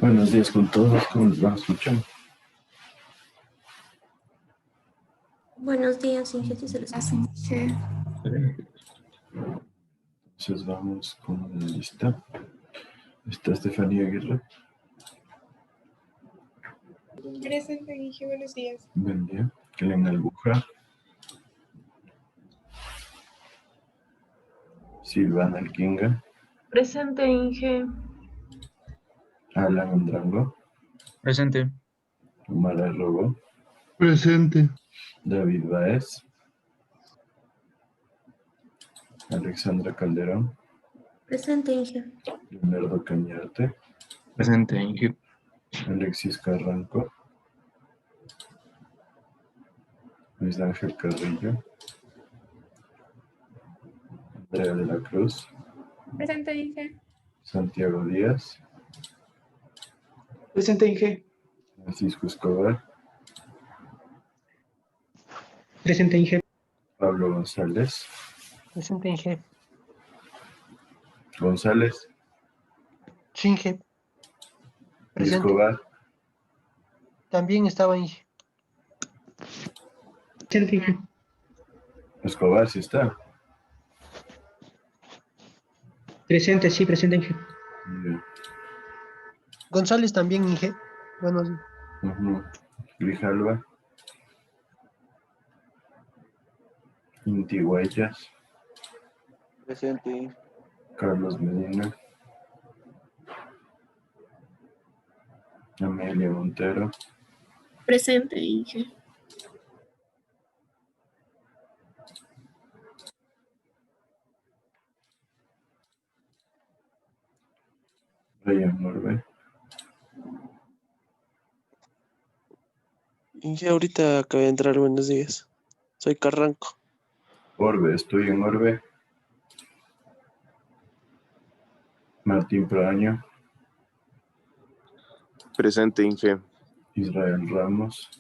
Buenos días con todos, ¿cómo les va? ¿Escuchan? Buenos días, Inge, si se les hace. Sí. Entonces vamos con la lista. Está Estefanía Aguirre. Presente, Inge, buenos días. Buen día. Kellen Albuja. Silvana Alquinga. Presente, Inge. Alan Andrango. Presente. Omar Robo. Presente. David Baez. Alexandra Calderón. Presente, Inge. Leonardo Cañarte. Presente, Inge. Alexis Carranco. Luis Ángel Carrillo. Andrea de la Cruz. Presente, Inge. Santiago Díaz. Presente, Inge. Francisco Escobar. Presente, Inge. Pablo González. Presente, Inge. González. Inge. Presente. Escobar. También estaba Inge. Presente, Inge. Escobar, sí está. Presente, sí, presente, Inge. Bien. González también, Inge. Bueno, sí. Grijalva. Inti Huellas. Presente. Carlos Medina. Amelia Montero. Presente, Inge. Brian Morbe. Inge, ahorita acabé de entrar, buenos días. Soy Carranco. Orbe, estoy en Orbe. Martín Proaño. Presente, Inge. Israel Ramos.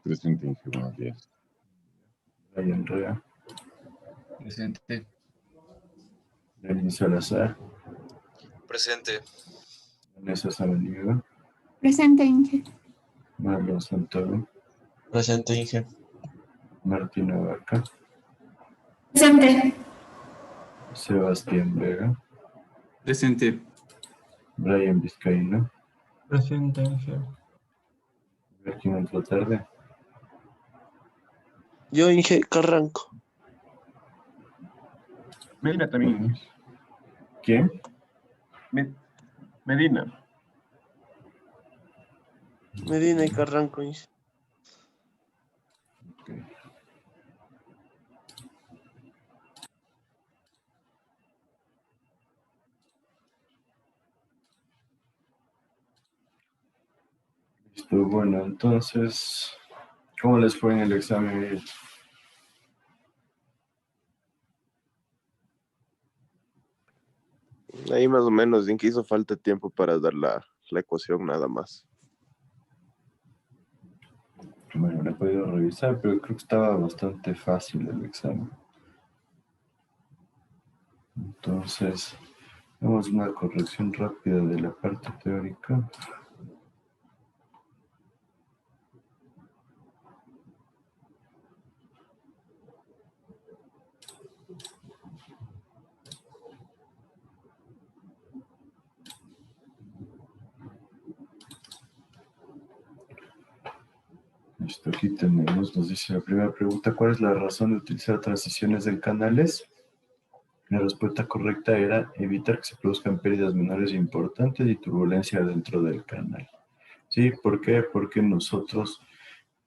Presente, Inge. Buenos días. Brian Rea. Presente. Lenín Salazar. Presente. Vanessa Samaniego. Presente, Inge. Marlon Santoro. Presente, Inge. Martina Vaca. Presente. Sebastián Vega. Presente. Brian Vizcaíno. Presente, Inge. A ver quién entró tarde. Yo, Inge Carranco. Medina también. ¿Quién? Medina. Medina y Carranco, Inge. Ok. Listo, bueno, entonces, ¿cómo les fue en el examen? Ahí más o menos, en que hizo falta tiempo para dar la ecuación nada más. Bueno, no he podido revisar, pero creo que estaba bastante fácil el examen. Entonces, vamos a una corrección rápida de la parte teórica. Listo, aquí tenemos, nos dice la primera pregunta, ¿cuál es la razón de utilizar transiciones en canales? La respuesta correcta era evitar que se produzcan pérdidas menores e importantes y turbulencia dentro del canal. ¿Sí? ¿Por qué? Porque nosotros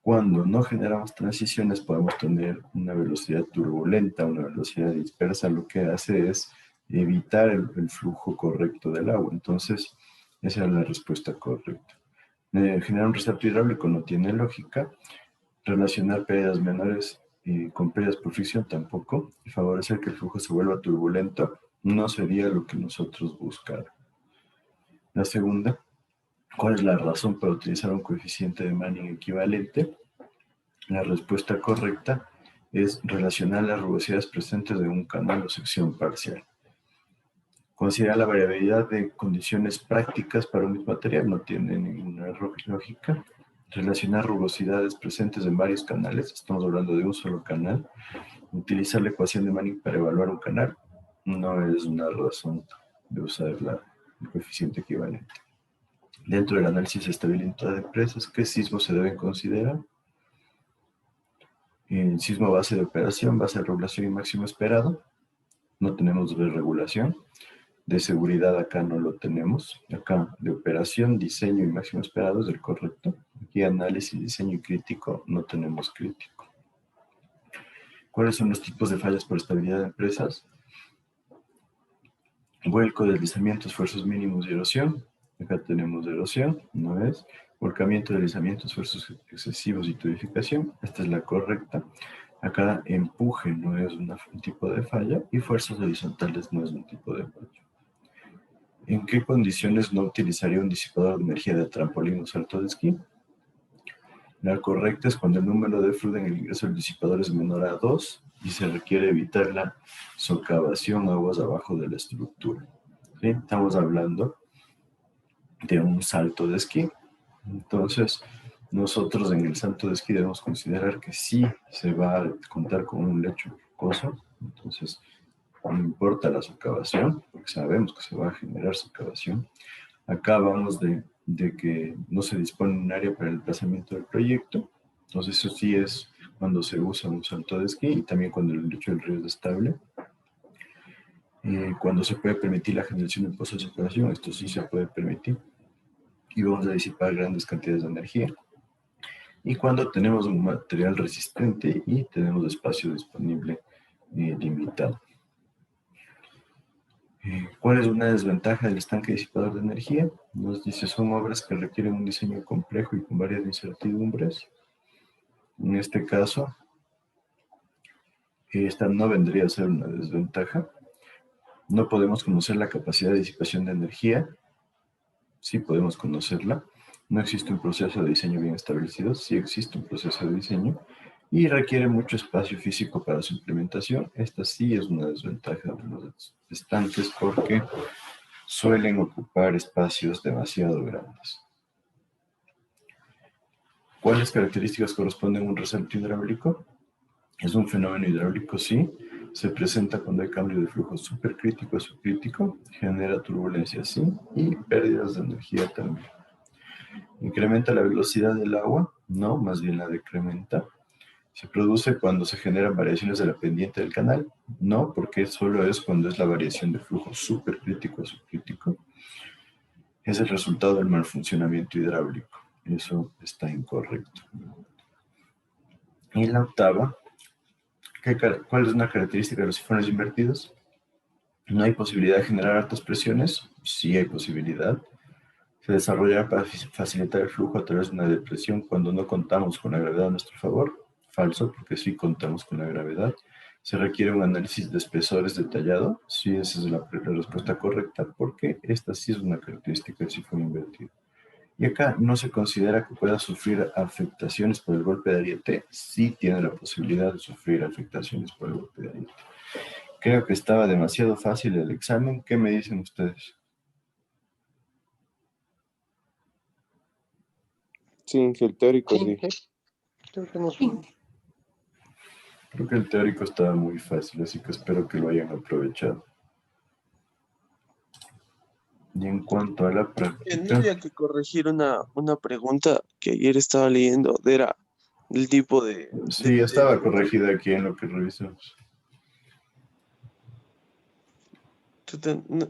cuando no generamos transiciones podemos tener una velocidad turbulenta, una velocidad dispersa, lo que hace es evitar el flujo correcto del agua. Entonces, esa es la respuesta correcta. Generar un resalto hidráulico no tiene lógica. Relacionar pérdidas menores con pérdidas por fricción tampoco. Y favorecer que el flujo se vuelva turbulento no sería lo que nosotros buscamos. La segunda, ¿cuál es la razón para utilizar un coeficiente de Manning equivalente? La respuesta correcta es relacionar las rugosidades presentes de un canal o sección parcial. Considera la variabilidad de condiciones prácticas para un mismo material, no tiene ninguna lógica. Relacionar rugosidades presentes en varios canales, estamos hablando de un solo canal. Utilizar la ecuación de Manning para evaluar un canal, no es una razón de usar el coeficiente equivalente. Dentro del análisis de estabilidad de empresas, ¿qué sismos se deben considerar? En sismo base de operación, base de regulación y máximo esperado. No tenemos de regulación. De seguridad acá no lo tenemos. Acá de operación, diseño y máximo esperado es el correcto. Aquí análisis, diseño y crítico, no tenemos crítico. ¿Cuáles son los tipos de fallas por estabilidad de empresas? Vuelco, deslizamiento, esfuerzos mínimos y erosión. Acá tenemos erosión, no es. Volcamiento, deslizamiento, esfuerzos excesivos y turificación. Esta es la correcta. Acá empuje no es un tipo de falla y fuerzas horizontales no es un tipo de falla. ¿En qué condiciones no utilizaría un disipador de energía de trampolín o salto de esquí? La correcta es cuando el número de flujo en el ingreso del disipador es menor a 2 y se requiere evitar la socavación aguas abajo de la estructura. ¿Sí? Estamos hablando de un salto de esquí. Entonces, nosotros en el salto de esquí debemos considerar que sí se va a contar con un lecho rocoso. Entonces, no importa la socavación, porque sabemos que se va a generar socavación. Acá vamos de que no se dispone un área para el desplazamiento del proyecto. Entonces, eso sí es cuando se usa un salto de esquí y también cuando el lecho del río es estable. Cuando se puede permitir la generación de pozos de socavación, esto sí se puede permitir. Y vamos a disipar grandes cantidades de energía. Y cuando tenemos un material resistente y tenemos espacio disponible limitado. ¿Cuál es una desventaja del estanque disipador de energía? Nos dice, son obras que requieren un diseño complejo y con varias incertidumbres. En este caso, esta no vendría a ser una desventaja. No podemos conocer la capacidad de disipación de energía. Sí podemos conocerla. No existe un proceso de diseño bien establecido. Sí existe un proceso de diseño. Y requiere mucho espacio físico para su implementación. Esta sí es una desventaja de los estanques porque suelen ocupar espacios demasiado grandes. ¿Cuáles características corresponden a un resalto hidráulico? ¿Es un fenómeno hidráulico? Sí. Se presenta cuando hay cambio de flujo supercrítico a subcrítico, genera turbulencia, sí, y pérdidas de energía también. ¿Incrementa la velocidad del agua? No, más bien la decrementa. ¿Se produce cuando se generan variaciones de la pendiente del canal? No, porque solo es cuando es la variación de flujo supercrítico a subcrítico. Es el resultado del mal funcionamiento hidráulico. Eso está incorrecto. Y la octava, ¿cuál es una característica de los sifones invertidos? ¿No hay posibilidad de generar altas presiones? Sí hay posibilidad. Se desarrollará para facilitar el flujo a través de una depresión cuando no contamos con la gravedad a nuestro favor. Falso, porque sí contamos con la gravedad. ¿Se requiere un análisis de espesores detallado? Sí, esa es la respuesta correcta, porque esta sí es una característica del sifón invertido. Y acá no se considera que pueda sufrir afectaciones por el golpe de ariete. Sí tiene la posibilidad de sufrir afectaciones por el golpe de ariete. Creo que estaba demasiado fácil el examen. ¿Qué me dicen ustedes? Sí, Inge, el teórico Sí, sí. Inge. Creo que no Sí. Creo que el teórico estaba muy fácil, así que espero que lo hayan aprovechado. Y en cuanto a la No práctica, había que corregir una pregunta que ayer estaba leyendo, era el tipo de sí, estaba derecho. corregida aquí en lo que revisamos.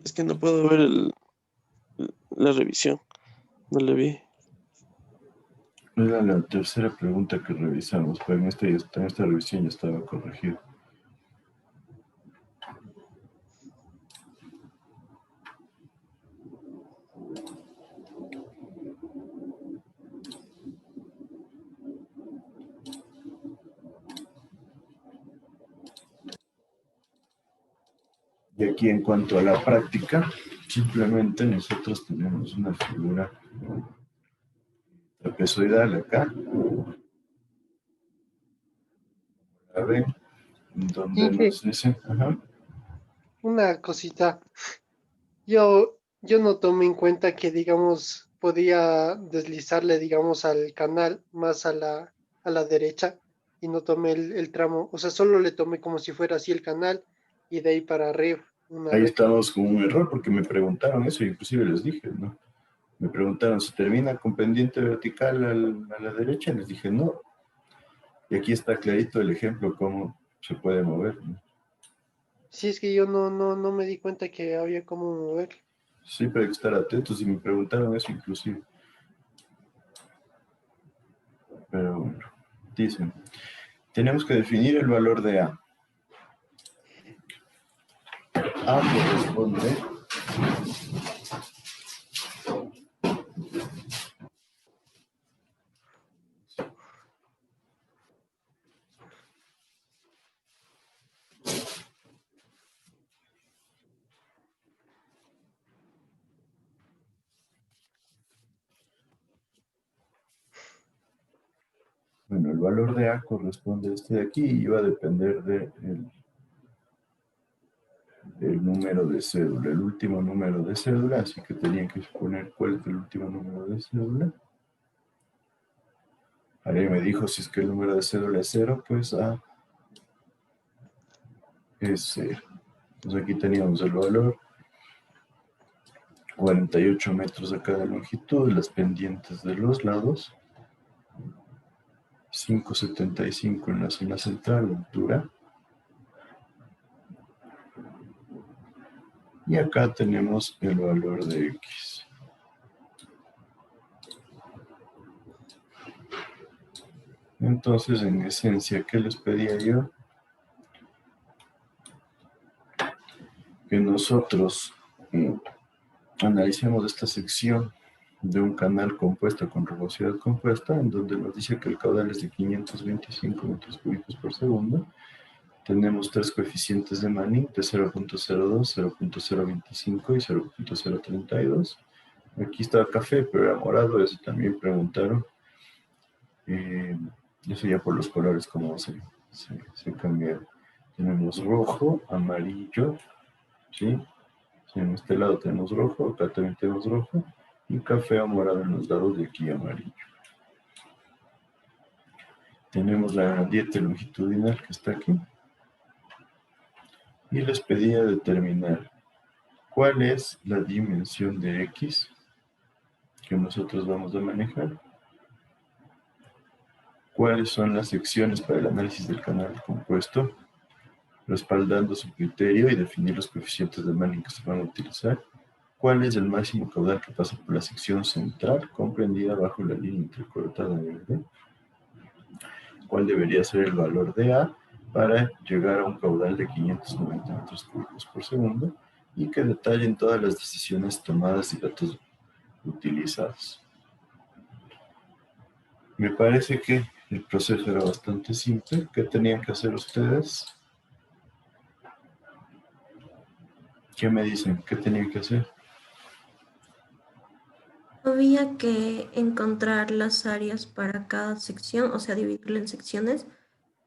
Es que no puedo ver la revisión, no la vi. Era la tercera pregunta que revisamos, pero en esta revisión ya estaba corregida. Y aquí en cuanto a la práctica, simplemente nosotros tenemos una figura trapezoidal acá, la ven, donde Inge, nos dice, ajá, una cosita. Yo no tomé en cuenta que, digamos, podía deslizarle, digamos, al canal más a la derecha y no tomé el tramo. O sea, solo le tomé como si fuera así el canal y de ahí para arriba, una ahí recta. estamos con un error porque me preguntaron eso, inclusive les dije, ¿no? Me preguntaron si termina con pendiente vertical a la derecha, les dije no. Y aquí está clarito el ejemplo cómo se puede mover, ¿no? Sí, es que yo no me di cuenta que había cómo mover. Siempre hay que estar atentos y me preguntaron eso inclusive. Pero bueno, dicen, tenemos que definir el valor de A. A corresponde bueno, el valor de A corresponde a este de aquí y va a depender del número de cédula, el último número de cédula, así que tenía que poner cuál es el último número de cédula. Ahí me dijo si es que el número de cédula es 0, pues A es 0. Entonces aquí teníamos el valor, 48 metros acá de longitud, las pendientes de los lados, 5,75 en la zona central, altura. Y acá tenemos el valor de X. Entonces, en esencia, ¿qué les pedía yo? Que nosotros analicemos esta sección de un canal compuesto con rugosidad compuesta, en donde nos dice que el caudal es de 525 metros cúbicos por segundo. Tenemos tres coeficientes de Manning de 0.02, 0.025 y 0.032. Aquí estaba café, pero era morado, eso también preguntaron. Eso ya por los colores, cómo se cambia. Tenemos rojo, amarillo, ¿sí? En este lado tenemos rojo, acá también tenemos rojo, y café o morado en los lados de aquí amarillo. Tenemos la gradiente longitudinal que está aquí. y les pedía determinar cuál es la dimensión de X que nosotros vamos a manejar, cuáles son las secciones para el análisis del canal compuesto, respaldando su criterio y definir los coeficientes de Manning que se van a utilizar, cuál es el máximo caudal que pasa por la sección central comprendida bajo la línea intercortada verde, cuál debería ser el valor de A para llegar a un caudal de 590 metros cúbicos por segundo y que detallen todas las decisiones tomadas y datos utilizados. Me parece que el proceso era bastante simple. ¿Qué tenían que hacer ustedes? ¿Qué me dicen? ¿Qué tenían que hacer? Había que encontrar las áreas para cada sección, o sea, dividirlo en secciones,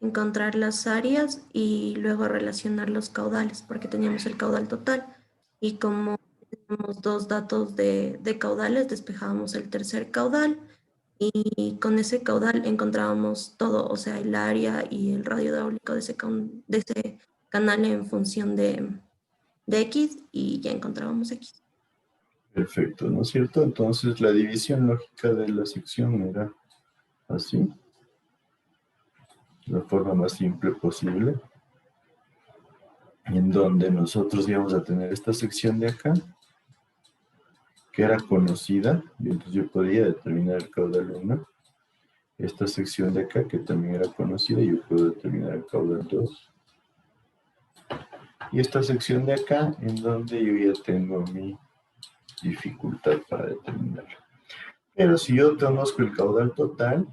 encontrar las áreas y luego relacionar los caudales, porque teníamos el caudal total. Y como teníamos dos datos de caudales, despejábamos el tercer caudal y con ese caudal encontrábamos todo, o sea, el área y el radio hidráulico de ese canal en función de X y ya encontrábamos X. Perfecto, ¿no es cierto? Entonces la división lógica de la sección era así, la forma más simple posible, en donde nosotros íbamos a tener esta sección de acá, que era conocida, y entonces yo podía determinar el caudal 1, esta sección de acá, que también era conocida, yo puedo determinar el caudal 2, y esta sección de acá, en donde yo ya tengo mi dificultad para determinarlo. Pero si yo conozco el caudal total,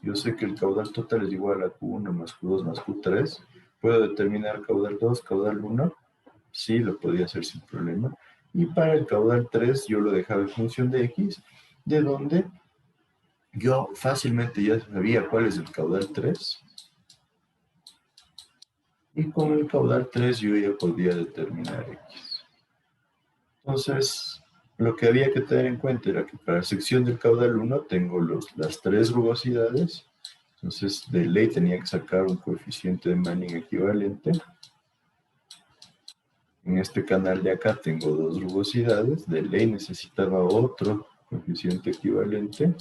yo sé que el caudal total es igual a Q1 más Q2 más Q3. ¿Puedo determinar caudal 2, caudal 1? Sí, lo podía hacer sin problema. Y para el caudal 3 yo lo dejaba en función de X, de donde yo fácilmente ya sabía cuál es el caudal 3. Y con el caudal 3 yo ya podía determinar X. Entonces, lo que había que tener en cuenta era que para la sección del caudal 1 tengo las tres rugosidades. Entonces, de ley tenía que sacar un coeficiente de Manning equivalente. En este canal de acá tengo dos rugosidades. De ley necesitaba otro coeficiente equivalente.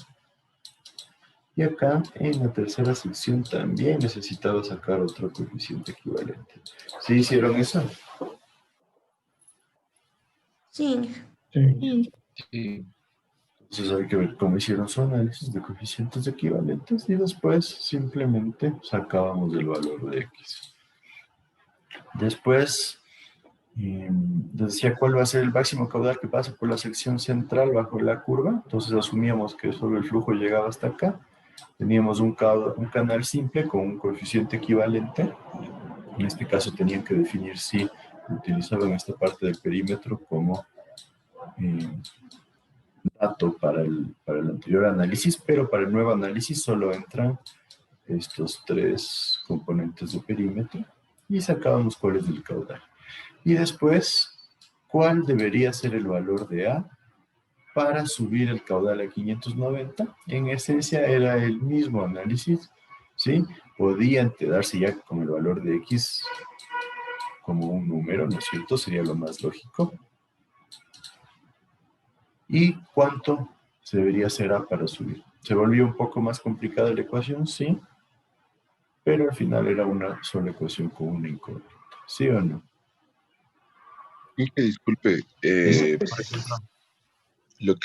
Y acá, en la tercera sección, también necesitaba sacar otro coeficiente equivalente. ¿Sí hicieron eso? Sí. Sí. Sí. Entonces hay que ver cómo hicieron su análisis de coeficientes equivalentes y después simplemente sacábamos el valor de X. Después les decía cuál va a ser el máximo caudal que pasa por la sección central bajo la curva. Entonces asumíamos que solo el flujo llegaba hasta acá. Teníamos un canal simple con un coeficiente equivalente. En este caso tenían que definir si utilizaban esta parte del perímetro como dato para el anterior análisis, pero para el nuevo análisis solo entran estos tres componentes de perímetro y sacábamos cuál es el caudal. Y después, ¿cuál debería ser el valor de A para subir el caudal a 590? En esencia era el mismo análisis, ¿sí? Podían quedarse ya con el valor de X como un número, ¿no es cierto? Sería lo más lógico. ¿Y cuánto se debería hacer A para subir? Se volvió un poco más complicada la ecuación, sí, pero al final era una sola ecuación con una incógnita, ¿sí o no? Y que disculpe, por ejemplo, lo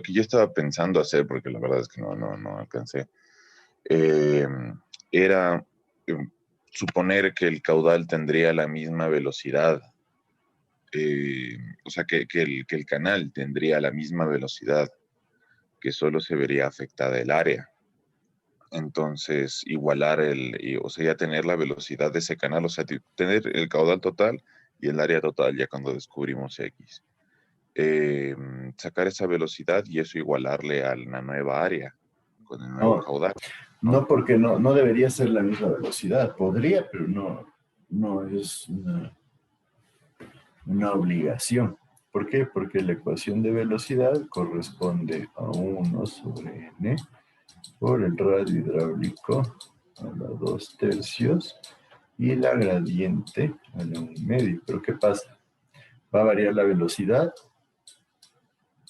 que yo estaba pensando hacer, porque la verdad es que no alcancé, era suponer que el caudal tendría la misma velocidad, o sea, que el canal tendría la misma velocidad, que solo se vería afectada el área. Entonces, igualar o sea, ya tener la velocidad de ese canal, o sea, tener el caudal total y el área total ya cuando descubrimos X. Sacar esa velocidad y eso igualarle a la nueva área con el nuevo caudal. No, porque no debería ser la misma velocidad. Podría, pero no es una obligación. ¿Por qué? Porque la ecuación de velocidad corresponde a 1 sobre n por el radio hidráulico a la 2/3 y la gradiente vale 1,5. Pero ¿qué pasa? Va a variar la velocidad.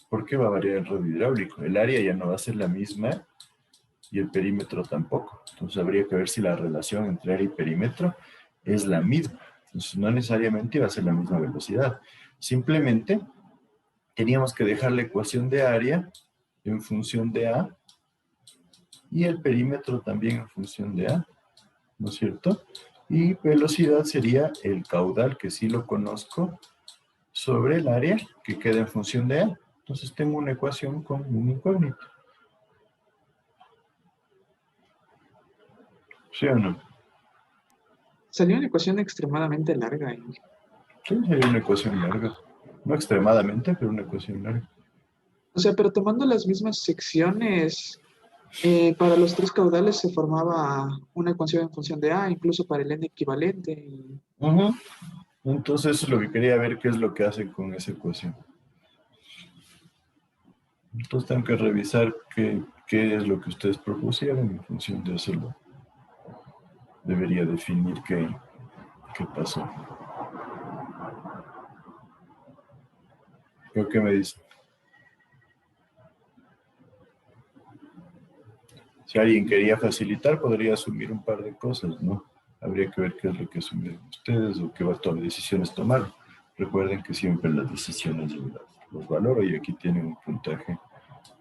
¿Por qué va a variar el radio hidráulico? El área ya no va a ser la misma y el perímetro tampoco. Entonces habría que ver si la relación entre área y perímetro es la misma. Entonces no necesariamente va a ser la misma velocidad. Simplemente teníamos que dejar la ecuación de área en función de A y el perímetro también en función de A, ¿no es cierto? Y velocidad sería el caudal, que sí lo conozco, sobre el área que queda en función de A. Entonces tengo una ecuación con un incógnito. ¿Sí o no? Salió una ecuación extremadamente larga. Sí, sería una ecuación larga. No extremadamente, pero una ecuación larga. O sea, pero tomando las mismas secciones, para los tres caudales se formaba una ecuación en función de A, incluso para el n equivalente. Ujú. Entonces eso es lo que quería ver, qué es lo que hacen con esa ecuación. Entonces tengo que revisar qué es lo que ustedes propusieron. En función de eso debería definir qué pasó. ¿Pero qué me dice? Si alguien quería facilitar, podría asumir un par de cosas, ¿no? Habría que ver qué es lo que asumieron ustedes o qué decisiones tomaron. Recuerden que siempre las decisiones yo los valoro y aquí tienen un puntaje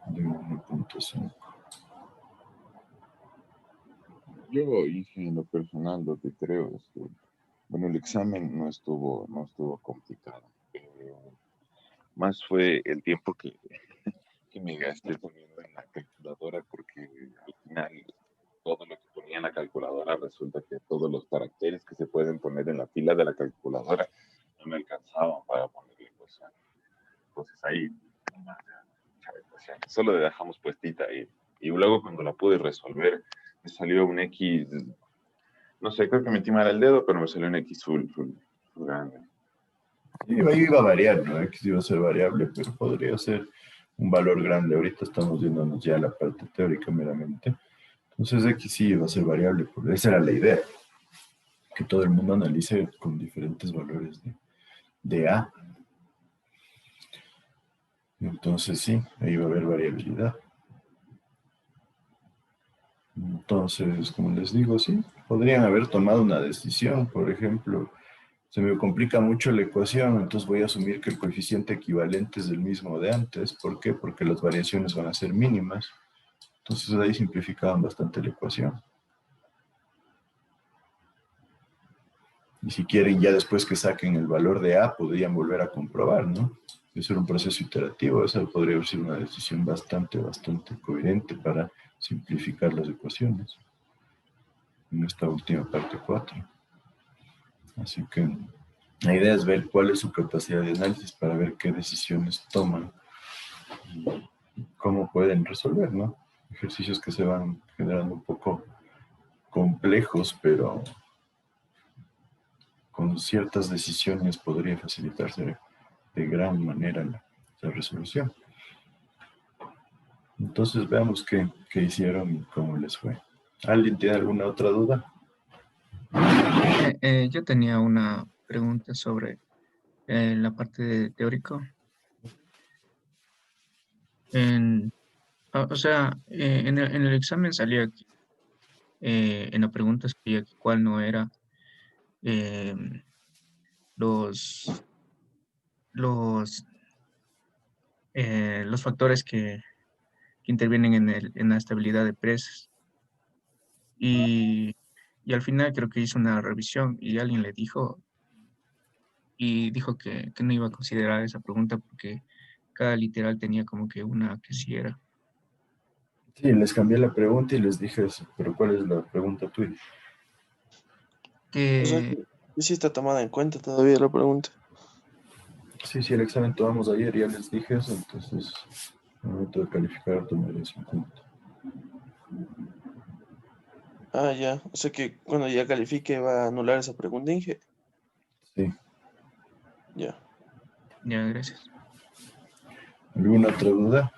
de 1,5. Yo, Inge, en lo personal, lo que creo es que, bueno, el examen no estuvo complicado, pero más fue el tiempo que me gasté poniendo en la calculadora, porque al final todo lo que ponía en la calculadora resulta que todos los caracteres que se pueden poner en la fila de la calculadora no me alcanzaban para poner la ecuación. Entonces ahí solo le dejamos puestita ahí. Y luego cuando la pude resolver, me salió un X, no sé, creo que metí mal el dedo, pero me salió un X full grande. Ahí iba a variar, ¿no? X iba a ser variable, pero podría ser un valor grande. Ahorita estamos viéndonos ya la parte teórica meramente. Entonces X sí iba a ser variable, porque esa era la idea. Que todo el mundo analice con diferentes valores de A. Entonces sí, ahí va a haber variabilidad. Entonces, como les digo, sí, podrían haber tomado una decisión. Por ejemplo, se me complica mucho la ecuación, entonces voy a asumir que el coeficiente equivalente es el mismo de antes. ¿Por qué? Porque las variaciones van a ser mínimas. Entonces ahí simplificaban bastante la ecuación. Y si quieren, ya después que saquen el valor de A, podrían volver a comprobar, ¿no? Eso era un proceso iterativo. Esa podría haber sido una decisión bastante coherente para simplificar las ecuaciones en esta última parte 4. Así que la idea es ver cuál es su capacidad de análisis para ver qué decisiones toman y cómo pueden resolver, ¿no? Ejercicios que se van generando un poco complejos, pero con ciertas decisiones podría facilitarse de gran manera la resolución. Entonces veamos qué hicieron y cómo les fue. ¿Alguien tiene alguna otra duda? Yo tenía una pregunta sobre la parte de teórico. O sea, en el examen salía que, en la pregunta salía que cuál no era eh, los, los, los factores que intervienen en la estabilidad de presas. Y al final creo que hizo una revisión y alguien le dijo, que no iba a considerar esa pregunta porque cada literal tenía como que una que sí era. Sí, les cambié la pregunta y les dije eso, pero ¿cuál es la pregunta tuya? O sea, que sí está tomada en cuenta todavía la pregunta. Sí, el examen tomamos ayer, ya les dije eso, entonces al momento de calificar tomaré eso en cuenta. Ah, ya. O sea que cuando ya califique va a anular esa pregunta, Inge. Sí. Ya. Ya, gracias. ¿Alguna otra duda?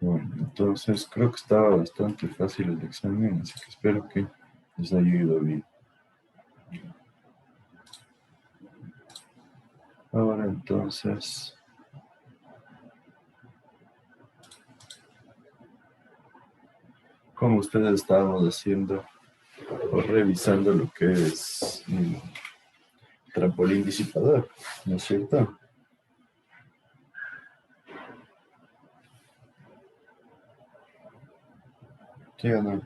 Bueno, entonces creo que estaba bastante fácil el examen, así que espero que les haya ido bien. Ahora entonces, como ustedes estábamos haciendo o revisando lo que es trampolín disipador, ¿no es cierto? ¿Sí o no?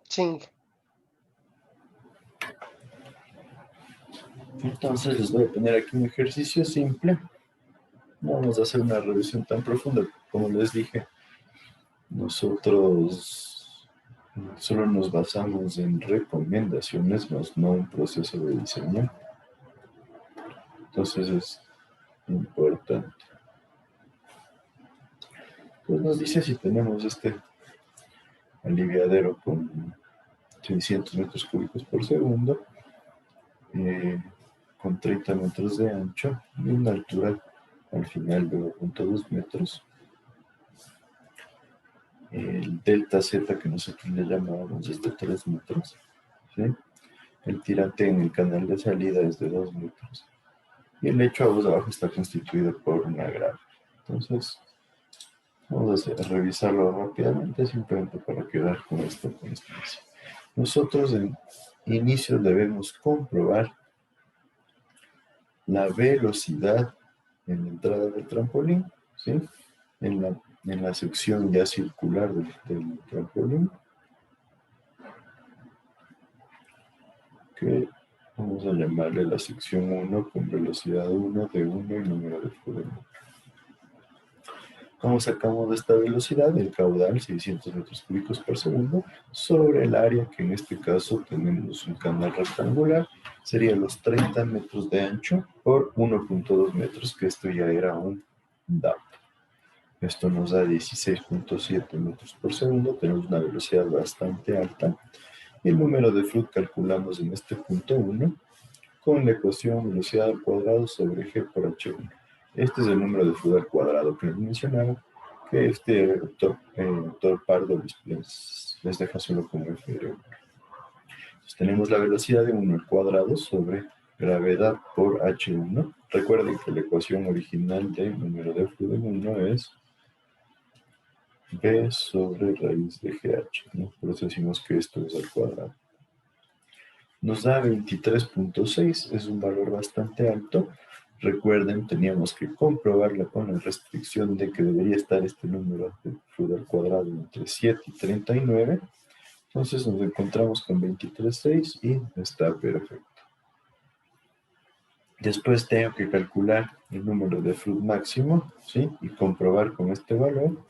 Sí. Entonces les voy a poner aquí un ejercicio simple. No vamos a hacer una revisión tan profunda, como les dije. Nosotros solo nos basamos en recomendaciones, más no un proceso de diseño. Entonces es importante. Pues nos dice si tenemos este aliviadero con 600 metros cúbicos por segundo, con 30 metros de ancho y una altura al final de 1.2 metros. El delta Z que nosotros le llamábamos es de 3 metros. ¿Sí? El tirante en el canal de salida es de 2 metros. Y el lecho aguas abajo está constituido por una grava. Entonces, vamos a revisarlo rápidamente, simplemente para quedar con esto. Nosotros en inicio debemos comprobar la velocidad en la entrada del trampolín, ¿sí? En la sección ya circular del trampolín, que vamos a llamarle la sección 1 con velocidad 1 de 1 y número de flujo. ¿Cómo sacamos de esta velocidad? El caudal, 600 metros cúbicos por segundo, sobre el área, que en este caso tenemos un canal rectangular, sería los 30 metros de ancho por 1.2 metros, que esto ya era un DAP. Esto nos da 16.7 metros por segundo, tenemos una velocidad bastante alta. Y el número de flujo calculamos en este punto 1 con la ecuación velocidad al cuadrado sobre g por h1. Este es el número de flujo al cuadrado que les mencionaba, que este autor Pardo les deja solo como f. Entonces tenemos la velocidad de 1 al cuadrado sobre gravedad por h1. Recuerden que la ecuación original del número de flujo en 1 es b sobre raíz de gh, ¿no? Por eso decimos que esto es al cuadrado. Nos da 23.6, es un valor bastante alto. Recuerden, teníamos que comprobarla con la restricción de que debería estar este número de flujo al cuadrado entre 7 y 39. Entonces nos encontramos con 23.6 y está perfecto. Después tengo que calcular el número de flujo máximo, ¿sí? Y comprobar con este valor.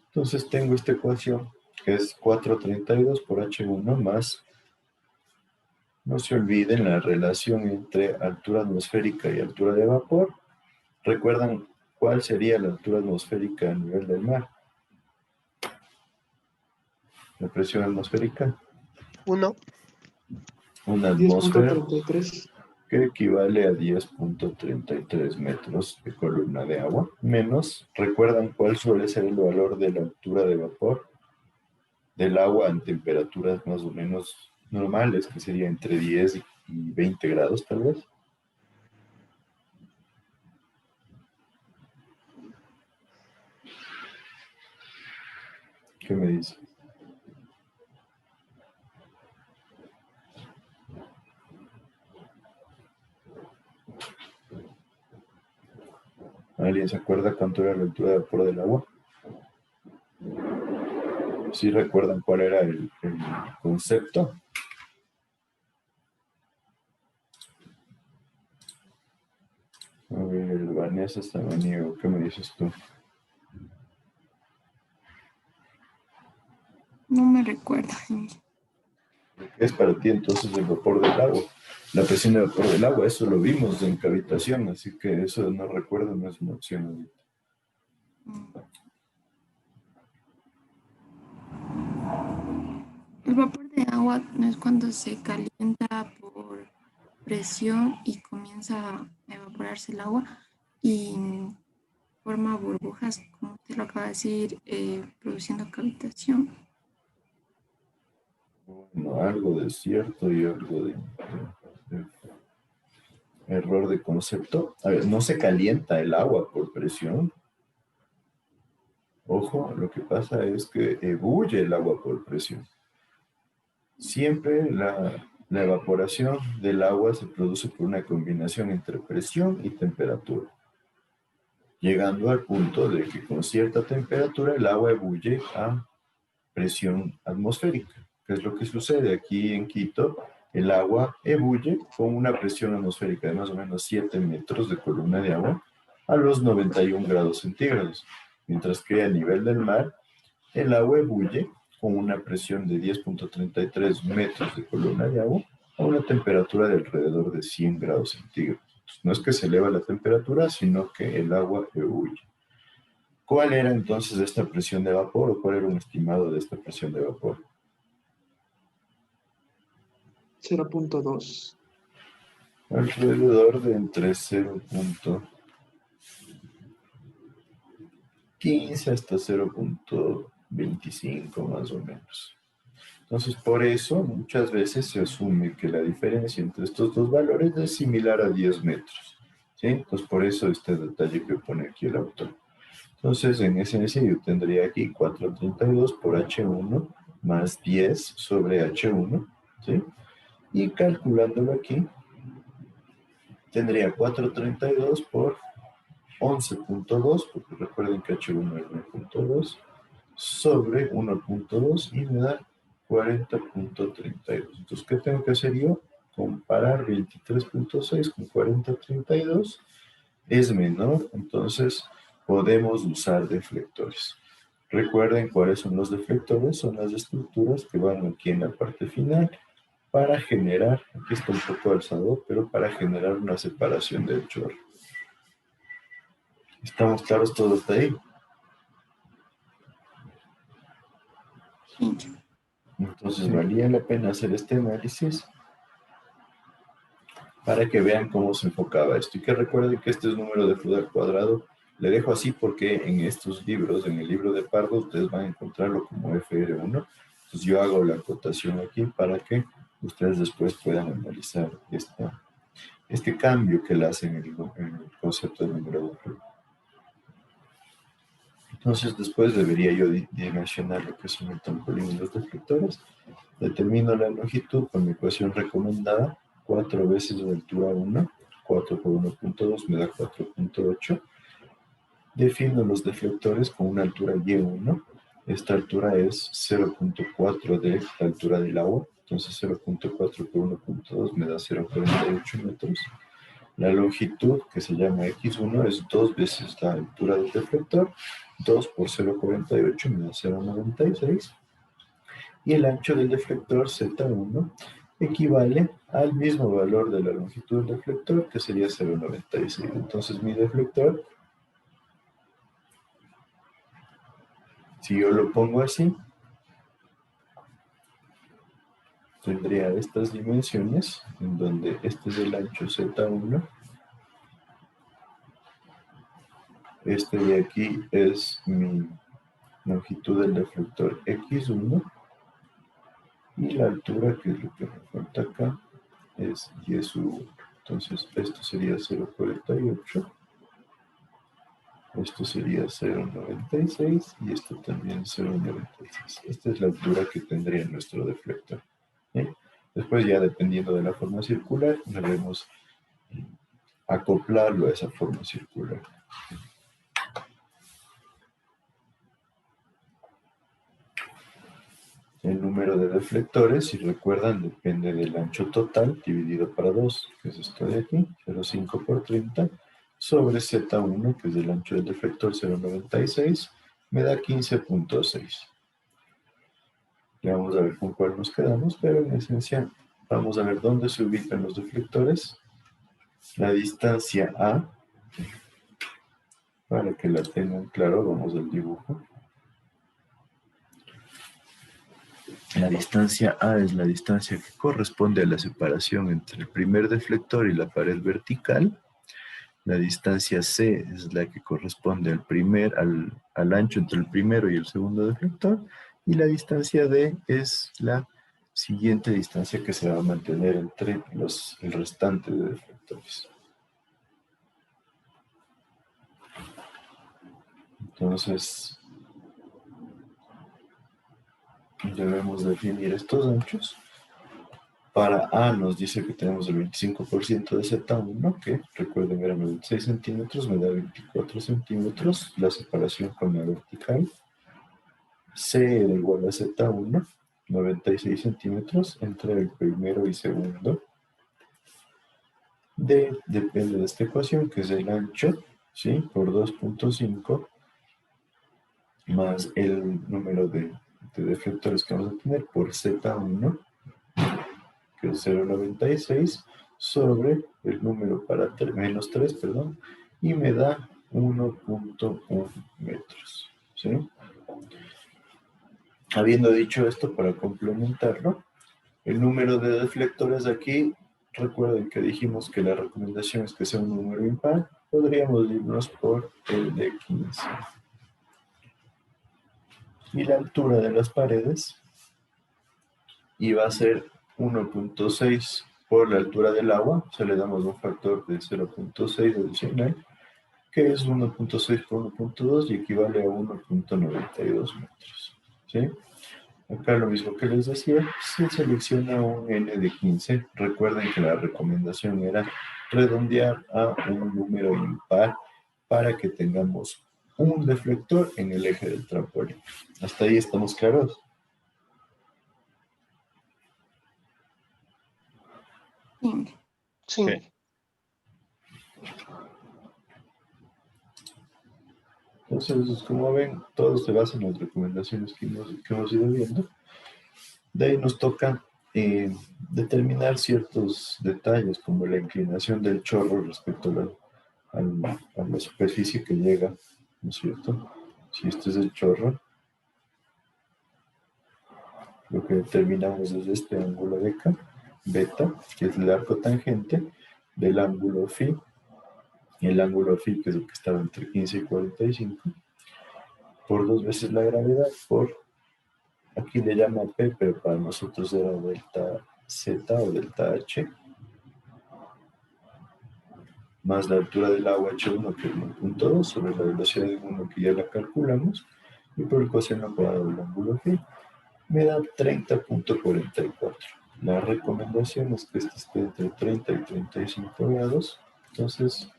Entonces tengo esta ecuación que es 432 por H1 más, no se olviden la relación entre altura atmosférica y altura de vapor. ¿Recuerdan cuál sería la altura atmosférica a nivel del mar? La presión atmosférica. 1. Una atmósfera 10.33. que equivale a 10.33 metros de columna de agua, menos, ¿recuerdan cuál suele ser el valor de la altura de vapor del agua en temperaturas más o menos normales, que sería entre 10 y 20 grados tal vez? ¿Qué me dice? ¿Alguien se acuerda cuánto era la altura de vapor del agua? ¿Sí recuerdan cuál era el concepto? A ver, Vanessa Samaniego, ¿qué me dices tú? No me recuerdo. ¿Qué es para ti entonces el vapor del agua? La presión de vapor del agua, eso lo vimos en cavitación, así que eso no recuerdo, no es una opción ahorita. El vapor de agua no es cuando se calienta por presión y comienza a evaporarse el agua. Y forma burbujas, como te lo acaba de decir, produciendo cavitación. Bueno, algo de cierto y algo de error de concepto. A ver, no se calienta el agua por presión. Ojo, lo que pasa es que ebulle el agua por presión. Siempre la evaporación del agua se produce por una combinación entre presión y temperatura, llegando al punto de que con cierta temperatura el agua ebulle a presión atmosférica. ¿Qué es lo que sucede? Aquí en Quito, el agua ebulle con una presión atmosférica de más o menos 7 metros de columna de agua a los 91 grados centígrados, mientras que a nivel del mar, el agua ebulle con una presión de 10.33 metros de columna de agua a una temperatura de alrededor de 100 grados centígrados. No es que se eleva la temperatura, sino que el agua ebulle. ¿Cuál era entonces esta presión de vapor o cuál era un estimado de esta presión de vapor? 0.2. Alrededor de entre 0.15 hasta 0.25 más o menos. Entonces, por eso muchas veces se asume que la diferencia entre estos dos valores es similar a 10 metros. ¿Sí? Entonces, por eso este detalle que pone aquí el autor. Entonces, en esencia, yo tendría aquí 432 por H1 más 10 sobre H1, ¿sí? Y calculándolo aquí, tendría 432 por 11.2, porque recuerden que H1 es 9.2, sobre 1.2 y me da 40.32. Entonces, ¿qué tengo que hacer yo? Comparar 23.6 con 40.32 es menor, entonces podemos usar deflectores. Recuerden cuáles son los deflectores, son las estructuras que van aquí en la parte final para generar, aquí está un poco alzado, pero para generar una separación del chorro. ¿Estamos claros todos hasta ahí? Entonces valía la pena hacer este análisis para que vean cómo se enfocaba esto. Y que recuerden que este es número de Fluid al cuadrado. Le dejo así porque en estos libros, en el libro de Pardo, ustedes van a encontrarlo como FR1. Entonces yo hago la acotación aquí para que ustedes después puedan analizar este cambio que le hacen en el concepto de número de Fluid. Entonces después debería yo dimensionar lo que son el trampolín y los deflectores. Determino la longitud con mi ecuación recomendada, 4 veces la altura 1, 4 por 1.2 me da 4.8. Defino los deflectores con una altura Y1. Esta altura es 0.4 de la altura del agua. Entonces 0.4 por 1.2 me da 0.48 metros. La longitud, que se llama X1, es 2 veces la altura del deflector. 2 por 0.48 me da 0.96. Y el ancho del deflector Z1 equivale al mismo valor de la longitud del deflector, que sería 0.96. Entonces mi deflector, si yo lo pongo así, tendría estas dimensiones, en donde este es el ancho Z1, este de aquí es mi longitud del deflector X1, y la altura, que es lo que me falta acá, es Y sub 1. Entonces esto sería 0.48, esto sería 0.96 y esto también 0.96. Esta es la altura que tendría nuestro deflector. ¿Sí? Después ya dependiendo de la forma circular, debemos acoplarlo a esa forma circular. El número de deflectores, si recuerdan, depende del ancho total dividido para 2, que es esto de aquí, 0.5 por 30, sobre Z1, que es el ancho del deflector 0.96, me da 15.6. Ya vamos a ver con cuál nos quedamos, pero en esencia vamos a ver dónde se ubican los deflectores. La distancia A, para que la tengan claro, vamos al dibujo. La distancia A es la distancia que corresponde a la separación entre el primer deflector y la pared vertical. La distancia C es la que corresponde al ancho entre el primero y el segundo deflector. Y la distancia D es la siguiente distancia que se va a mantener entre el restante de deflectores. Entonces, debemos definir estos anchos. Para A nos dice que tenemos el 25% de Z1, que recuerden eran 96 centímetros, me da 24 centímetros, la separación con la vertical. C era igual a Z1, 96 centímetros entre el primero y segundo. D depende de esta ecuación, que es el ancho, ¿sí? Por 2.5 más el número de deflectores que vamos a tener por Z1, que es 0.96, sobre el número para menos 3, perdón, y me da 1.1 metros, ¿sí? Habiendo dicho esto, para complementarlo, el número de deflectores aquí, recuerden que dijimos que la recomendación es que sea un número impar, podríamos irnos por el de 15. Y la altura de las paredes iba a ser 1.6 por la altura del agua, o sea, le damos un factor de 0.6 adicional, que es 1.6 por 1.2 y equivale a 1.92 metros, ¿sí? Acá lo mismo que les decía, se selecciona un N de 15. Recuerden que la recomendación era redondear a un número impar para que tengamos un deflector en el eje del trampolín. ¿Hasta ahí estamos claros? Sí. Sí. Entonces, como ven, todo se basa en las recomendaciones que hemos ido viendo. De ahí nos toca determinar ciertos detalles, como la inclinación del chorro respecto a la superficie que llega, ¿no es cierto? Si este es el chorro, lo que determinamos es este ángulo de acá, beta, que es el arco tangente del ángulo phi, y el ángulo phi, que es el que estaba entre 15 y 45, por 2 veces la gravedad, por, aquí le llama P, pero para nosotros era delta Z o delta H, más la altura del agua H1, que es 1.2, sobre la velocidad de 1, que ya la calculamos, y por el coseno cuadrado del ángulo phi, me da 30.44. La recomendación es que este esté entre 30 y 35 grados, entonces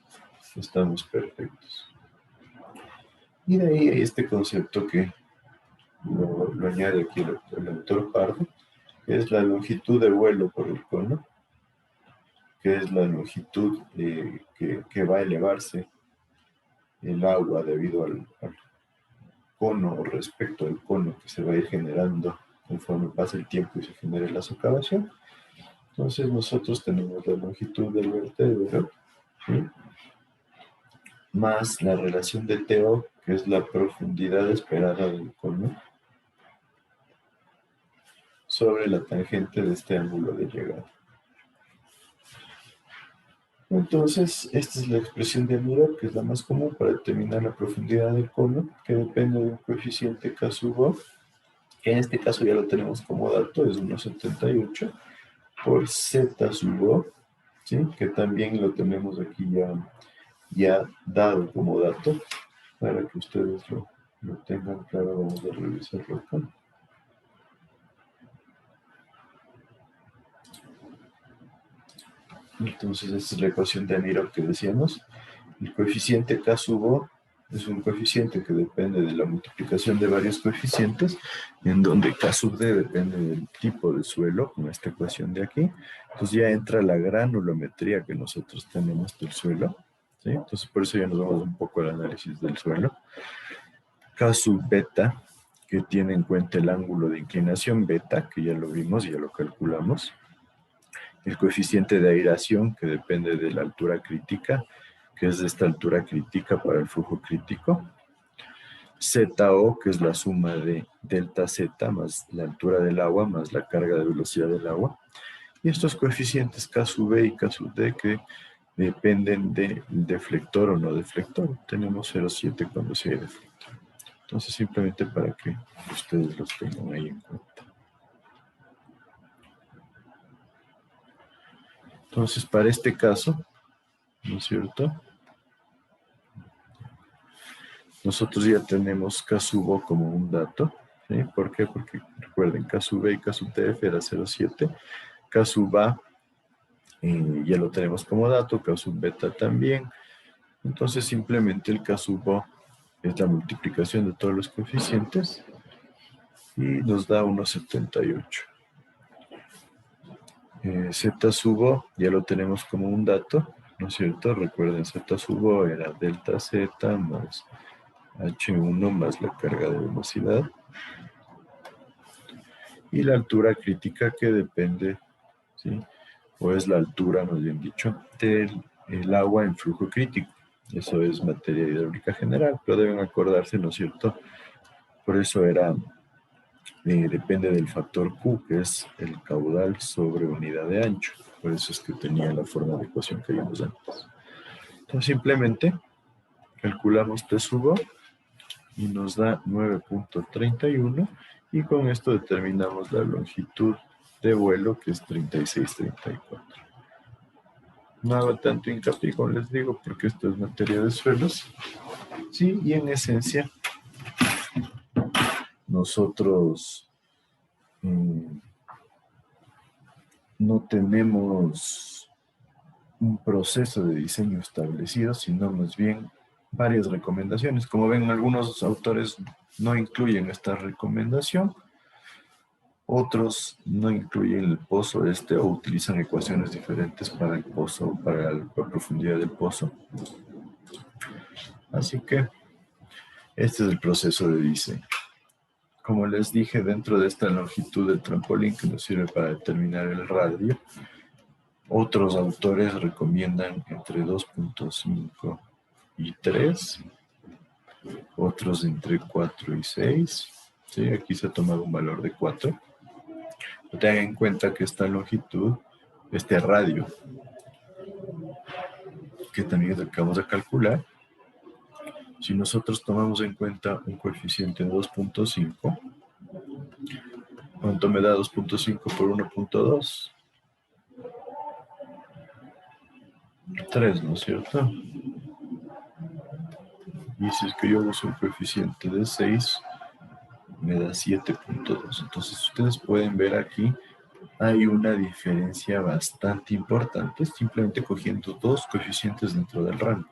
estamos perfectos. Y de ahí hay este concepto que lo añade aquí el autor Pardo, que es la longitud de vuelo por el cono, que es la longitud que va a elevarse el agua debido al cono o respecto al cono que se va a ir generando conforme pasa el tiempo y se genere la socavación. Entonces nosotros tenemos la longitud del vertedero, ¿sí?, más la relación de TO, que es la profundidad esperada del cono, sobre la tangente de este ángulo de llegada. Entonces, esta es la expresión de Miró, que es la más común para determinar la profundidad del cono, que depende de un coeficiente K sub O, que en este caso ya lo tenemos como dato, es 1.78, por Z sub O, ¿sí?, que también lo tenemos aquí ya dado como dato, para que ustedes lo tengan claro. Vamos a revisarlo acá. Entonces, esta es la ecuación de Amirov que decíamos. El coeficiente K sub O es un coeficiente que depende de la multiplicación de varios coeficientes, en donde K sub D depende del tipo de suelo, con esta ecuación de aquí. Entonces ya entra la granulometría que nosotros tenemos del suelo, ¿sí? Entonces por eso ya nos vamos un poco al análisis del suelo. K sub beta, que tiene en cuenta el ángulo de inclinación beta, que ya lo vimos, ya lo calculamos. El coeficiente de aireación, que depende de la altura crítica, que es de esta altura crítica para el flujo crítico. ZO, que es la suma de delta Z más la altura del agua más la carga de velocidad del agua. Y estos coeficientes K sub B y K sub D, que dependen del deflector o no deflector. Tenemos 0,7 cuando sí hay deflector. Entonces, simplemente para que ustedes los tengan ahí en cuenta. Entonces, para este caso, ¿no es cierto? Nosotros ya tenemos K sub O como un dato. ¿Sí? ¿Por qué? Porque recuerden, K sub B y K sub TF era 0,7. K sub A ya lo tenemos como dato, K sub beta también. Entonces simplemente el K sub O es la multiplicación de todos los coeficientes y nos da 1,78. Z sub O ya lo tenemos como un dato, ¿no es cierto? Recuerden, Z sub O era delta Z más H1 más la carga de velocidad. Y la altura crítica que depende, ¿sí? O es la altura, más bien dicho, del agua en flujo crítico. Eso es materia hidráulica general, pero deben acordarse, ¿no es cierto? Por eso era, depende del factor Q, que es el caudal sobre unidad de ancho. Por eso es que tenía la forma de ecuación que vimos antes. Entonces simplemente calculamos T sub O y nos da 9.31 y con esto determinamos la longitud de vuelo, que es 36,34. No hago tanto hincapié, como les digo, porque esto es materia de suelos. Sí, y en esencia, nosotros no tenemos un proceso de diseño establecido, sino más bien varias recomendaciones. Como ven, algunos autores no incluyen esta recomendación, otros no incluyen el pozo o utilizan ecuaciones diferentes para el pozo, para la profundidad del pozo. Así que este es el proceso de diseño. Como les dije, dentro de esta longitud del trampolín que nos sirve para determinar el radio, otros autores recomiendan entre 2.5 y 3, otros entre 4 y 6. ¿Sí? Aquí se ha tomado un valor de 4. Tengan en cuenta que esta longitud, este radio, que también acabamos de calcular, si nosotros tomamos en cuenta un coeficiente de 2.5, ¿cuánto me da 2.5 por 1.2? 3, ¿no es cierto? Y si es que yo uso un coeficiente de 6, me da 7.2. Entonces ustedes pueden ver aquí, hay una diferencia bastante importante, simplemente cogiendo dos coeficientes dentro del rango.